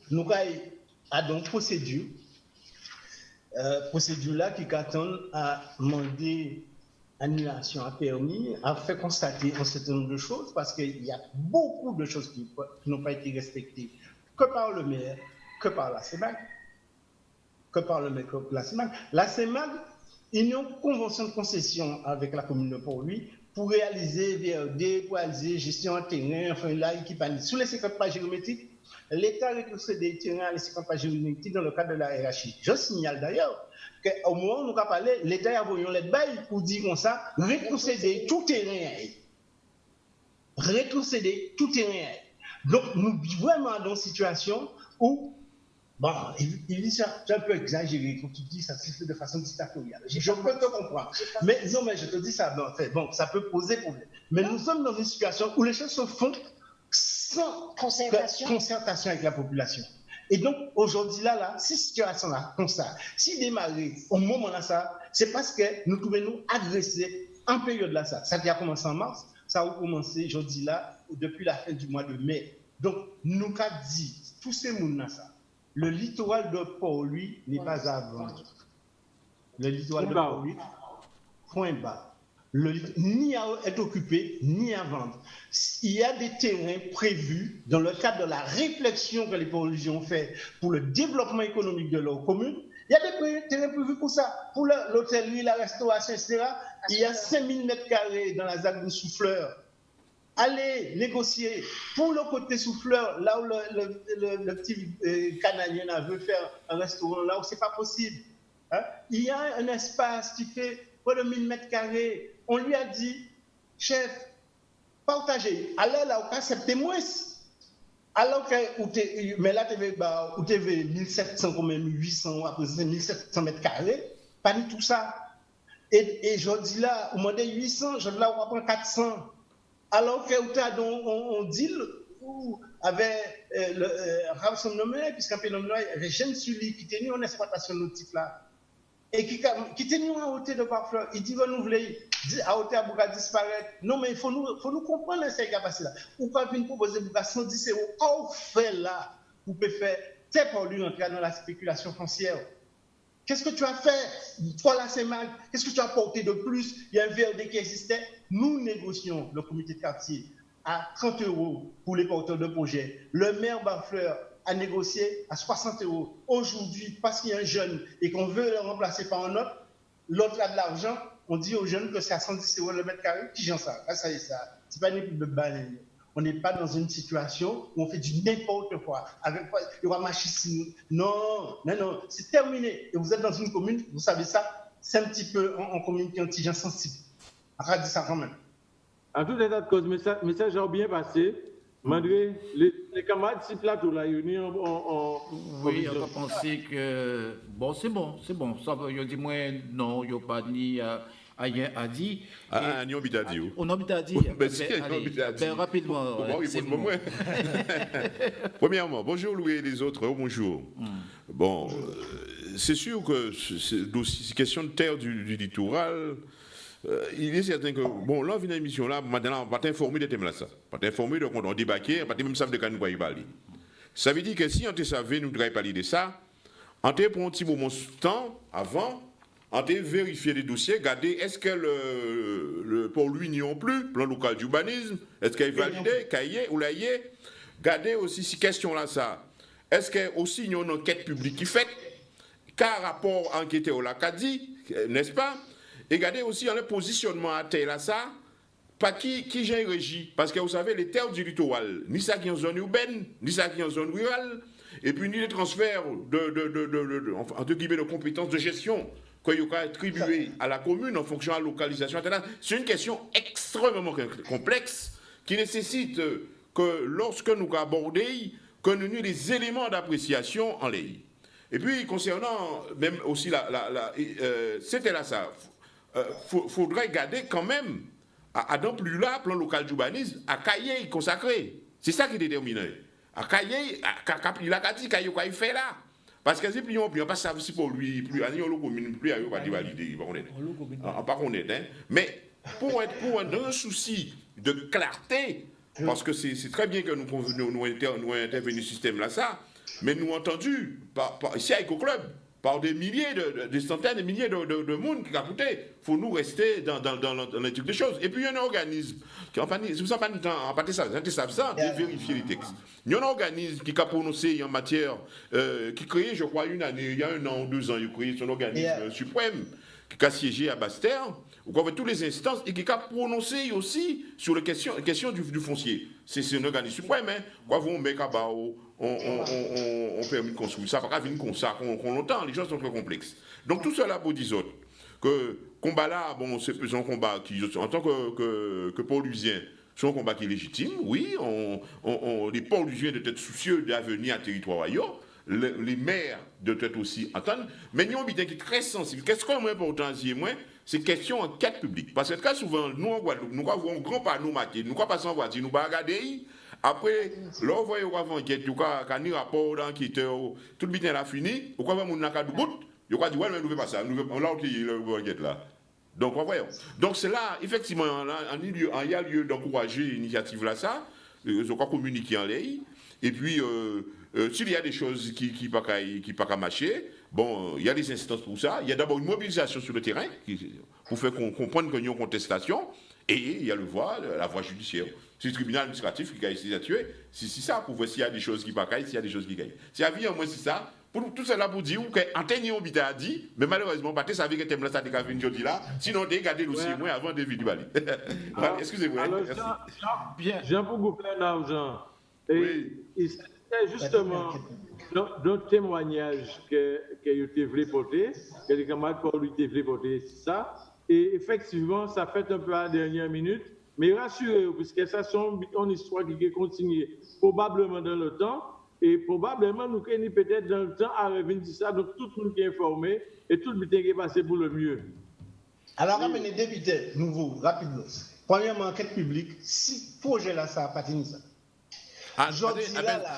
Nous avons une procédure. Procédure là qui attend à demander annulation à permis, a fait constater un certain nombre de choses parce qu'il y a beaucoup de choses qui n'ont pas été respectées que par le maire, que par la CEMAG. La CEMAG, il y a une convention de concession avec la commune de Port-Louis pour réaliser VRD, pour réaliser gestion en terrain, enfin là, équipement. Sous les 50 pages géométriques, l'État a rétrocédé des terrains à les 50 pages géométriques dans le cadre de la RHI. Je signale d'ailleurs qu'au moment où nous avons parlé, l'État a envoyé un lettre bail pour dire comme ça, rétrocéder tout terrain. Rétrocéder tout terrain. Donc, nous sommes vraiment dans une situation où, bon, il dit ça, c'est un peu exagéré quand tu dis ça se fait de façon dictatoriale. Je peux te comprendre. Mais non, mais je te dis ça, bon, ça peut poser problème. Mais nous sommes dans une situation où les choses se font sans concertation avec la population. Et donc, aujourd'hui, là, si situation là, comme ça, si démarrer au moment là, ça, c'est parce que nous pouvons nous agresser en période là, ça. Ça qui a commencé en mars, ça a commencé aujourd'hui là, depuis la fin du mois de mai. Donc, nous avons dit, tous ces gens là, ça, le littoral de Port-Louis n'est pas à vendre. Le littoral de Port-Louis, point bas. Ni à être occupé, ni à vendre. Il y a des terrains prévus dans le cadre de la réflexion que les Port-Louisiens ont fait pour le développement économique de leur commune. Il y a des terrains prévus pour ça, pour l'hôtellerie, la restauration, etc. Il y a 5000 m² dans la ZAC de Souffleur. Allez négocier pour le côté Souffleur, là où le petit Canadien veut faire un restaurant, là où ce n'est pas possible. Hein? Il y a un espace qui fait près de 1000 m². On lui a dit, chef, partagez. Allez là où acceptez moins. Alors que, mais là, tu avais 1700, comme 1800, après 1700 m², pas du tout ça. Et je dis là, au moins de 800, je dis là, on va prendre 400. Alors que tu as un deal avec le Ramson Nommé, puisqu'un peu nommé, les jeunes Sully qui tenaient en exploitation nautique là, et qui tenaient en hauteur de Barfleur, il dit renouveler, à hauteur pour disparaître. Non, mais il faut nous comprendre ces capacités là. Ou pas venir proposer pour 110 €. Qu'est-ce qu'on fait là pour faire tes pour lui entrer dans la spéculation foncière? Qu'est-ce que tu as fait pour la CEMAG? Qu'est-ce que tu as apporté de plus? Il y a un VRD qui existait. Nous négocions le comité de quartier à 30 € pour les porteurs de projets. Le maire Barfleur a négocié à 60 €. Aujourd'hui, parce qu'il y a un jeune et qu'on veut le remplacer par un autre, l'autre a de l'argent, on dit aux jeunes que c'est à 110 € le mètre carré. Qui j'en sais? Ça y est, ça. C'est pas une équipe de balle. On n'est pas dans une situation où on fait du n'importe quoi. Avec quoi il y aura machisme. Non, c'est terminé. Et vous êtes dans une commune, vous savez ça, c'est un petit peu en commune qui est un petit gens sensible. On va dire ça quand même. En tout état de cause, message a bien passé. Malgré les camarades, si plateau là, ils oui, on a pensé que bon, c'est bon. Ça veut dire moi non, il n'y a pas ni rien à dire. Ah, ni habité à dire. On habite à dire. Rapidement. Premièrement, bonjour Louis et les autres. Bonjour. Bon, c'est sûr que c'est question de terre du littoral. Il est certain que, bon, là, on vient à l'émission là, maintenant, on va t'informer de thèmes là, ça. On va t'informer de quand on débarquer, on va même savoir de quoi nous allons parler. Ça veut dire que si on te savait, nous devrions parler de ça, on te prend un petit moment de temps avant, on te vérifier les dossiers, regarder est-ce que pour lui n'y a plus, plan local d'urbanisme, est-ce qu'il est validé, cahier ou laillé, regarder aussi ces questions-là, ça. Est-ce qu'il y a aussi une enquête publique qui fait, car rapport enquêté au LACADI, n'est-ce pas? Et regardez aussi le positionnement à terre là, ça, pas qui j'ai régi. Parce que vous savez, les terres du littoral, ni ça qui est en zone urbaine, ni ça qui est en zone rurale, et puis ni les transferts de compétences de gestion qu'il y a attribué à la commune en fonction de la localisation internationale. C'est une question extrêmement complexe qui nécessite que lorsque nous abordons, que nous ayons des éléments d'appréciation en l'air. Et puis, concernant même aussi c'était là ça, faudrait garder quand même, à dans plus là, plan local d'urbanisme, à Caillé consacré. C'est ça qui est déterminant. À Caillé, il a dit Caillé, quoi il fait là. Parce que si on ne passe pas si pour lui, plus à la commune, plus à eux, pas valider, pas connaître. Mais pour être dans un souci de clarté, parce que c'est très bien que nous intervenions ce système là, ça, mais nous entendu, ici à EcoClub, par des milliers, des centaines de milliers de monde qui a coûté. Il faut nous rester dans les trucs des choses. Et puis il y a un organisme, qui en vérifier les textes. Il y a un organisme qui a prononcé en matière, qui créé, je crois, une année, il y a 1 an ou 2 ans, il a créé son organisme suprême, qui a siégé à Basse-Terre, où on fait toutes les instances, et qui a prononcé aussi sur les questions du foncier. C'est un organisme suprême, hein. Quoi, on met on permet de construire ça, pas venir comme ça, qu'on longtemps, les choses sont très complexes. Donc tout cela pour dire que combat là, bon, c'est un combat qui, en tant que Port-Louisien, c'est un combat qui est légitime, oui, les Port-Louisiens doivent être soucieux de l'avenir à territoire ailleurs, les maires doivent être aussi entendre, mais nous, on qui est très sensible. Qu'est-ce qui est moins important, c'est question enquête publique. Parce que très souvent, nous en Guadeloupe, nous avons un grand panneau marqué, nous ne passons en voiture, nous ne regarder. Après, là, vous voyez, on enquête, vous avez un rapport d'enquêteur, tout le bien a fini, vous avez un cas de bout, vous avez dit, ouais, mais nous ne faisons pas ça, nous avons l'enquête là. Donc, voyons. Donc, c'est là, effectivement, il y a lieu d'encourager l'initiative là, ça, je crois communiquer en l'air, et puis, s'il y a des choses qui ne peuvent pas marcher, bon, il y a des instances pour ça, il y a d'abord une mobilisation sur le terrain, pour faire comprendre qu'il y a une contestation, et il y a la voie judiciaire. C'est le tribunal administratif qui a essayé de tuer. C'est ça pour voir s'il y a des choses qui ne pas, s'il y a des choses qui gagnent. S'il y a bien, moi, c'est ça. Pour tout cela pour dire qu'Antenne Obita a dit, mais malheureusement, pas ça avec un thème là, ça décale une chose là. Sinon, dégagez le dossier, moi, avant de vivre Bali. Excusez-moi. Alors, Jean pour vous faire l'argent. Et c'est justement dans le témoignage que tu voulais porter, que les camarades pour lui voulaient porter, c'est ça. Et effectivement, ça fait un peu à la dernière minute. Mais rassurez-vous, puisque ça c'est une histoire qui continue probablement dans le temps, et probablement nous sommes peut-être dans le temps à revenir de ça, donc tout le monde qui est informé et tout le monde qui est passé pour le mieux. Alors, ramenez des députés nouveaux, rapidement. Premièrement, enquête publique, si le projet là, ça n'a pas tenu ça.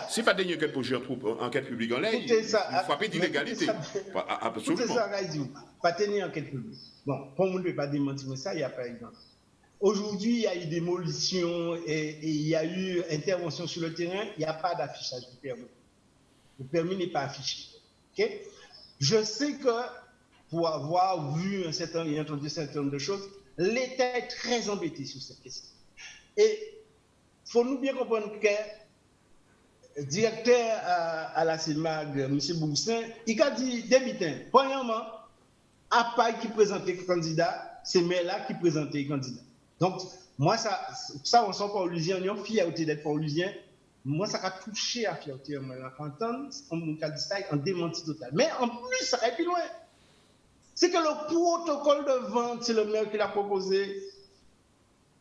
Si pas de enquête projet enquête publique en l'air, il faut d'illégalité. Absolument. Tout ça, pas tenir enquête publique. Bon, pour moi, ne peut pas démentir ça, il y a par exemple. Aujourd'hui, il y a eu démolition et il y a eu intervention sur le terrain, il n'y a pas d'affichage du permis. Le permis n'est pas affiché. Okay? Je sais que pour avoir vu et entendu un certain nombre de choses, l'État est très embêté sur cette question. Et il faut nous bien comprendre que le directeur à la CIMAG, M. Boussin, il a dit, débitant, premièrement, à part qui présentait le candidat, c'est là qui présentait le candidat. Donc, moi, ça on sent Port-Louisien, on a fierté d'être Port-Louisien. Moi, ça a touché à fierté. Moi, j'entends, on a dit ça en démenti total. Mais en plus, ça va plus loin. C'est que le protocole de vente, c'est le maire qui l'a proposé.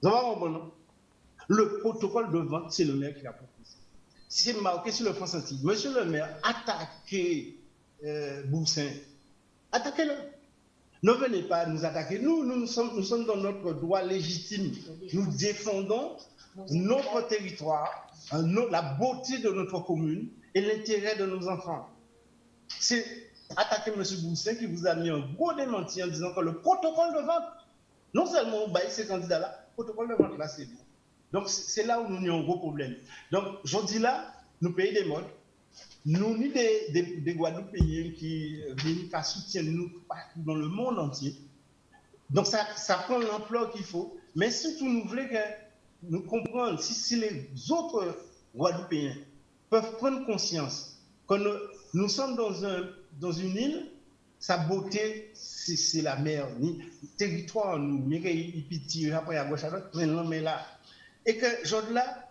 Vous avez compris, non? Le protocole de vente, c'est le maire qui l'a proposé. Si c'est marqué sur le France Antilles, monsieur le maire, attaquez Boussin. Attaquez-le. Ne venez pas nous attaquer. Nous sommes dans notre droit légitime. Nous défendons notre territoire, la beauté de notre commune et l'intérêt de nos enfants. C'est attaquer M. Boussin qui vous a mis un gros démenti en disant que le protocole de vente, non seulement on baille ces candidats-là, le protocole de vente là, c'est bon. Donc c'est là où nous avons un gros problème. Donc je dis là, nous payons des modes. Nous, ni des Guadeloupéens qui viennent à soutenir nous partout dans le monde entier. Donc, ça prend l'ampleur qu'il faut. Mais surtout, nous voulons que nous comprenions, si les autres Guadeloupéens peuvent prendre conscience que nous sommes dans une île, sa beauté, c'est la mer. Le territoire, nous, il pitié, après à gauche à droite, mais là. Et que, là,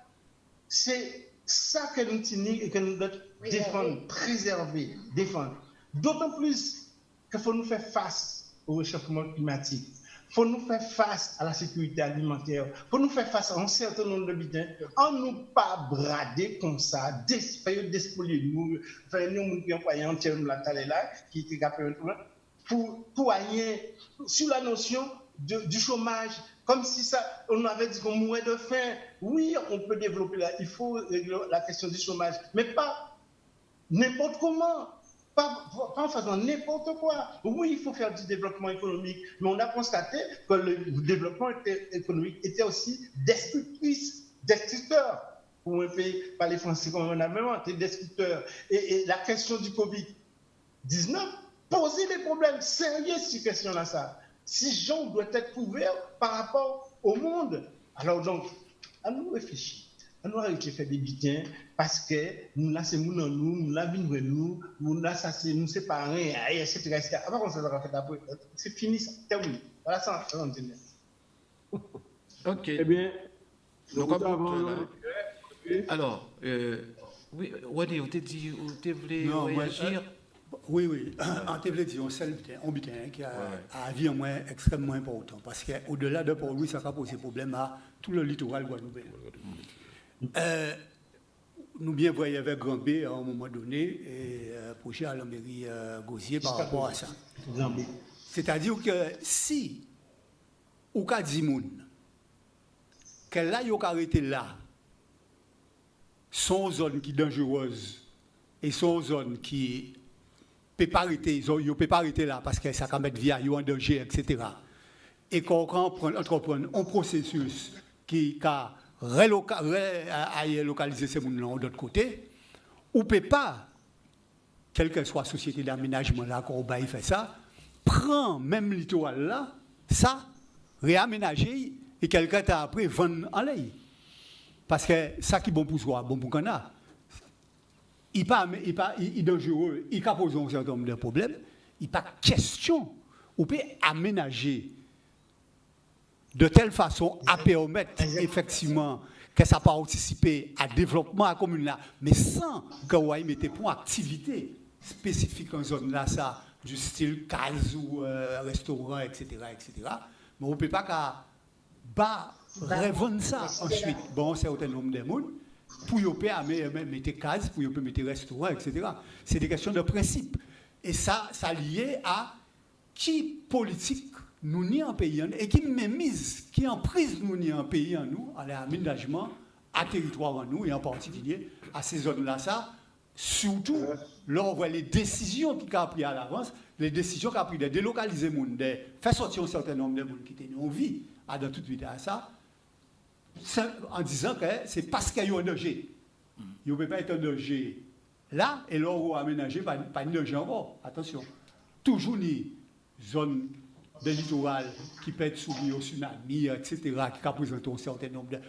c'est ça que nous tenons et que nous devons défendre, préserver, défendre. D'autant plus qu'il faut nous faire face au réchauffement climatique. Il faut nous faire face à la sécurité alimentaire. Il faut nous faire face à un certain nombre de biens. On ne nous pas brader comme ça, despolier nous, faire nous qui employons un terme là, qui est capable pour rien sur la notion du chômage, comme si ça, on avait dit qu'on mourait de faim. Oui, on peut développer là, il faut régler la question du chômage, mais pas n'importe comment. Pas en faisant n'importe quoi. Oui, il faut faire du développement économique, mais on a constaté que le développement économique était aussi destructeur. Pour un pays, parler français comme on a même été destructeur. Et la question du Covid-19 posait des problèmes sérieux sur cette question-là. Ces gens doivent être couverts par rapport au monde. Alors donc, à nous réfléchir. On doit arrêter de faire des bidins parce que nous là c'est nous là vivre nous là ça c'est nous séparons etc. Avant qu'on ça va faire après c'est fini ça terminé voilà ça on dit. Ok. Eh bien, donc alors oui Wadi vous voulez réagir? Oui. En TV, disons, c'est un butin qui a un vie extrêmement important. Parce qu'au-delà de pour lui, ça va poser problème à tout le littoral guadeloupéen. Nous bien voyons avec Grand B à un moment donné, et projet à la mairie Gosier par rapport à ça. C'est-à-dire que si, au cas d'Imoun, qu'elle là, il a arrêté là, sont zones qui sont dangereuses et sont zones qui ne peuvent pas arrêter là parce que ça peut mettre vie en danger, etc. Et qu'on entreprendre un processus qui a relocaliser ces gens de l'autre côté, ou ne peut pas, quelle que soit la société d'aménagement là, qu'on va faire ça, prend même littoral là, ça, réaménager, et quelqu'un t'a après vendre en l'air. Parce que ça qui est bon pour soi, bon pour qu'on a. Il est dangereux, il peut poser un certain nombre de problèmes, il n'y a pas question, on peut aménager de telle façon à permettre effectivement que ça participe à développement à la commune là, mais sans que vous mettez pour activité spécifique en zone là, ça, du style case ou restaurant, etc. Mais on ne peut pas revendre ça ensuite. Bon, c'est un certain nombre de monde pour mettre case, pour mettre restaurant, etc. C'est des questions de principe. Et ça lié à qui politique nous ni en pays et qui mémise, qui en prise nous ni en pays en nous, à l'aménagement, à territoire en nous, et en particulier à ces zones-là, ça, surtout, là on voit les décisions qui ont pris à l'avance, les décisions qui ont pris de délocaliser les gens, de faire sortir un certain nombre de gens qui étaient en vie, à dans toute vie à ça, en disant que c'est parce qu'il y a un danger. Il ne peut pas être un danger là, et là on va aménager, pas un danger encore. Attention, toujours ni zone de littoral qui peut être soumis au tsunami, etc., qui a présenté un certain nombre de...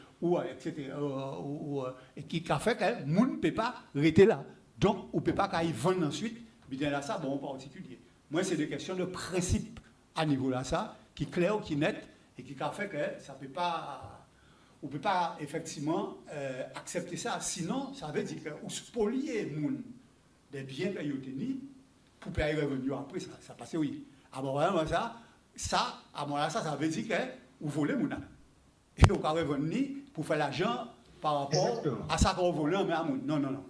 et qui a fait que le monde ne peut pas rester là. Donc, on ne peut pas y vendre ensuite, bien là, ça, bon, en particulier. Moi, c'est des questions de principe à niveau là, ça, qui est clair, qui est net, et qui a fait que ça peut pas... On ne peut pas, effectivement, accepter ça. Sinon, ça veut dire qu'on spolier les gens des biens qu'ils ont tenus pour payer les revenus après, ça passe, oui. Alors, vraiment, ça, à moi, ça veut dire que vous volez mon âme. Et vous pouvez revenir pour faire l'argent par rapport à ça qu'on vole, mais à mon. Non.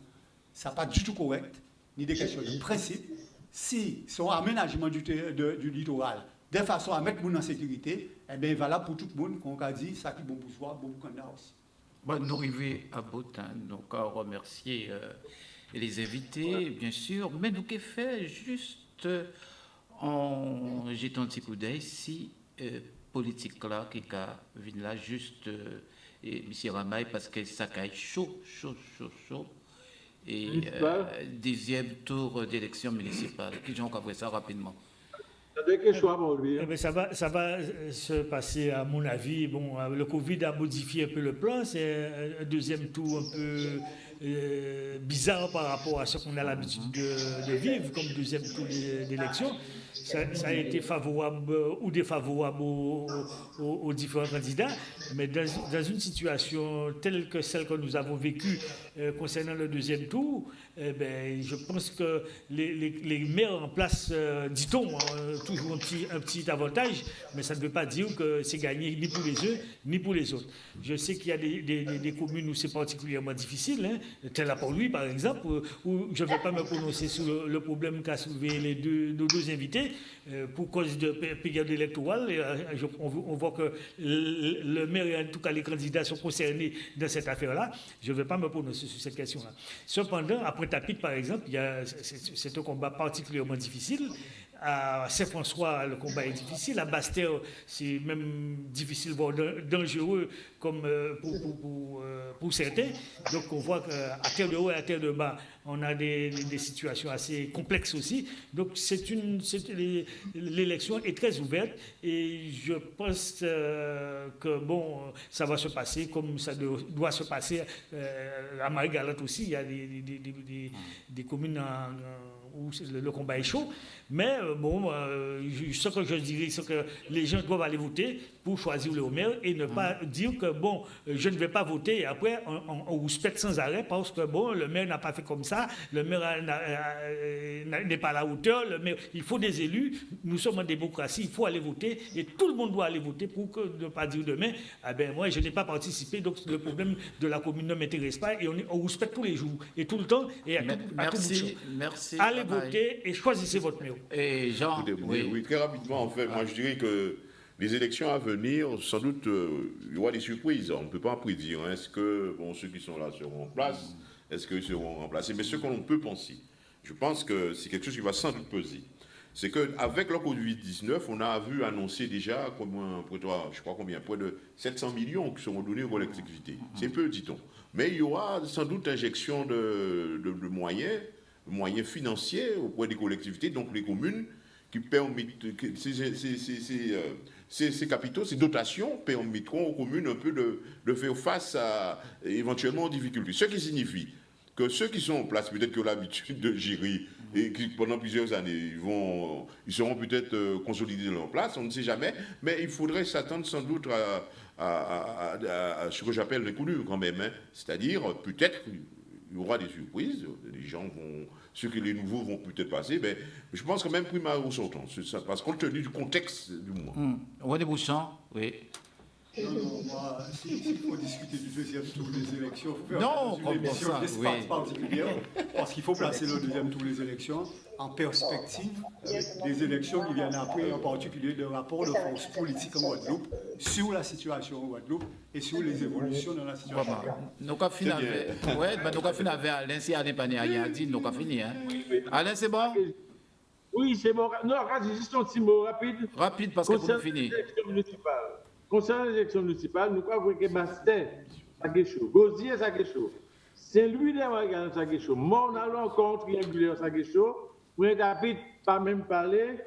Ça n'est pas du tout correct, ni des questions de principe. Si son aménagement du littoral, de façon à mettre le monde en sécurité, eh bien, valable pour tout le monde, qu'on a dit, ça qui est bon pour soi, bon pour qu'on a aussi. Bon, nous arrivons à bout, donc à remercier les invités, bien sûr, mais nous qui fait juste en jetant un petit coup d'œil si politique là qui vient là juste et M. Ramaille parce que ça caille chaud et deuxième tour d'élection municipale qui j'en vois ça rapidement. Ça va se passer, à mon avis. Bon, le Covid a modifié un peu le plan. C'est un deuxième tour un peu bizarre par rapport à ce qu'on a l'habitude de vivre comme deuxième tour d'élection. ça a été favorable ou défavorable aux différents candidats, mais dans une situation telle que celle que nous avons vécue concernant le deuxième tour, je pense que les maires en place, dit-on, toujours un petit avantage, mais ça ne veut pas dire que c'est gagné ni pour les uns ni pour les autres. Je sais qu'il y a des communes où c'est particulièrement difficile, hein, tel à Port-Louis par exemple, où je ne vais pas me prononcer sur le problème qu'a soulevé nos deux invités pour cause de période électorale. On voit que le maire et en tout cas les candidats sont concernés dans cette affaire-là. Je ne vais pas me prononcer sur cette question-là. Cependant, à Pointe-à-Pitre par exemple, c'est un combat particulièrement difficile. À Saint-François, le combat est difficile. À Basse-Terre, c'est même difficile, voire dangereux, comme pour certains. Donc, on voit qu'à Terre de Haut et à Terre de Bas, on a des situations assez complexes aussi. Donc, l'élection est très ouverte et je pense que, ça va se passer comme ça doit se passer à Marie-Galante aussi. Il y a des communes où le combat est chaud. Mais ce que je dirais, c'est que les gens doivent aller voter pour choisir le maire et ne pas dire que, je ne vais pas voter et après, on rouspète sans arrêt parce que, le maire n'a pas fait comme ça, le maire n'est pas à la hauteur, il faut des élus, nous sommes en démocratie, il faut aller voter et tout le monde doit aller voter pour ne pas dire demain, moi, je n'ai pas participé, donc le problème de la commune ne m'intéresse pas et on rouspète tous les jours et tout le temps et à tout bout de champ. Merci. Allez voter et choisissez votre maire. Et Jean, oui, très rapidement, en fait, moi je dirais que les élections à venir, sans doute, il y aura des surprises. On ne peut pas prédire. Est-ce que ceux qui sont là seront en place? Est-ce qu'ils seront remplacés? Mais ce qu'on peut penser, je pense que c'est quelque chose qui va sans doute peser. C'est qu'avec le Covid-19, on a vu annoncer déjà, je crois combien, près de 700 millions qui seront donnés aux collectivités. C'est peu, dit-on. Mais il y aura sans doute injection de moyens financiers auprès des collectivités, donc les communes, qui permettent, ces capitaux, ces dotations permettront aux communes un peu de faire face à éventuellement aux difficultés. Ce qui signifie que ceux qui sont en place, peut-être qui ont l'habitude de gérer et qui pendant plusieurs années, ils seront peut-être consolidés dans leur place, on ne sait jamais, mais il faudrait s'attendre sans doute à ce que j'appelle les coulures quand même, hein. C'est-à-dire peut-être il y aura des surprises, les gens les nouveaux vont peut-être passer, mais je pense que même prima au sortant, parce compte tenu du contexte du moment. René Bouchon, oui. S'il faut discuter du deuxième tour des élections, il faut non, faire une émission d'espace particulière, parce qu'il faut placer le deuxième tour des élections en perspective des élections qui viennent après, en particulier le rapport de force politique en Guadeloupe sur la situation en Guadeloupe et sur les évolutions dans la situation. Nous avons fini avec Alain, si Alain n'a rien dit, nous avons fini. Alain, c'est bon? Oui, c'est bon. Non, juste un petit mot rapide. Rapide, parce que vous finissez. Concernant les élections municipales, nous avons que Bastet, ça est chaud. Gosier, ça est chaud. Saint-Louis-des-Marganes, ça est chaud. Mornalo encore, triangulaire, ça est chaud. Pointe-à-Pitre, pas même parler.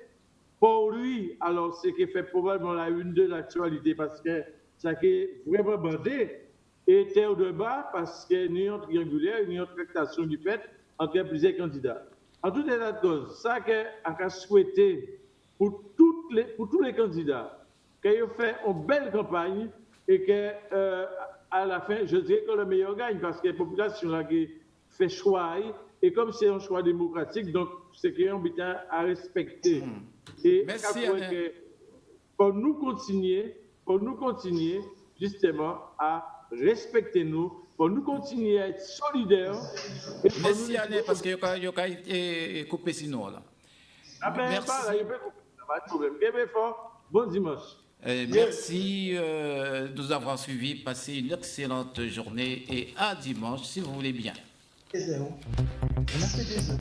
Pour lui, alors c'est qui fait probablement la une de l'actualité parce que ça est vraiment bandé. Et terre de bas parce qu'il y a une triangulaire, une tractation du fait entre plusieurs candidats. En tout état de cause, ça a souhaité pour tous les candidats qu'ils aient fait une belle campagne et qu'à la fin, je dirais que le meilleur gagne parce que la population là qui fait choix et comme c'est un choix démocratique, donc c'est qu'il y a un but à respecter. Et merci, pour nous continuer justement à respecter nous, pour nous continuer à être solidaires. Merci Alain, parce que vous avez coupé sinon là. Merci. Pas de problème. Bon dimanche. Merci de nous avoir suivis. Passez une excellente journée et à dimanche si vous voulez bien. On a fait des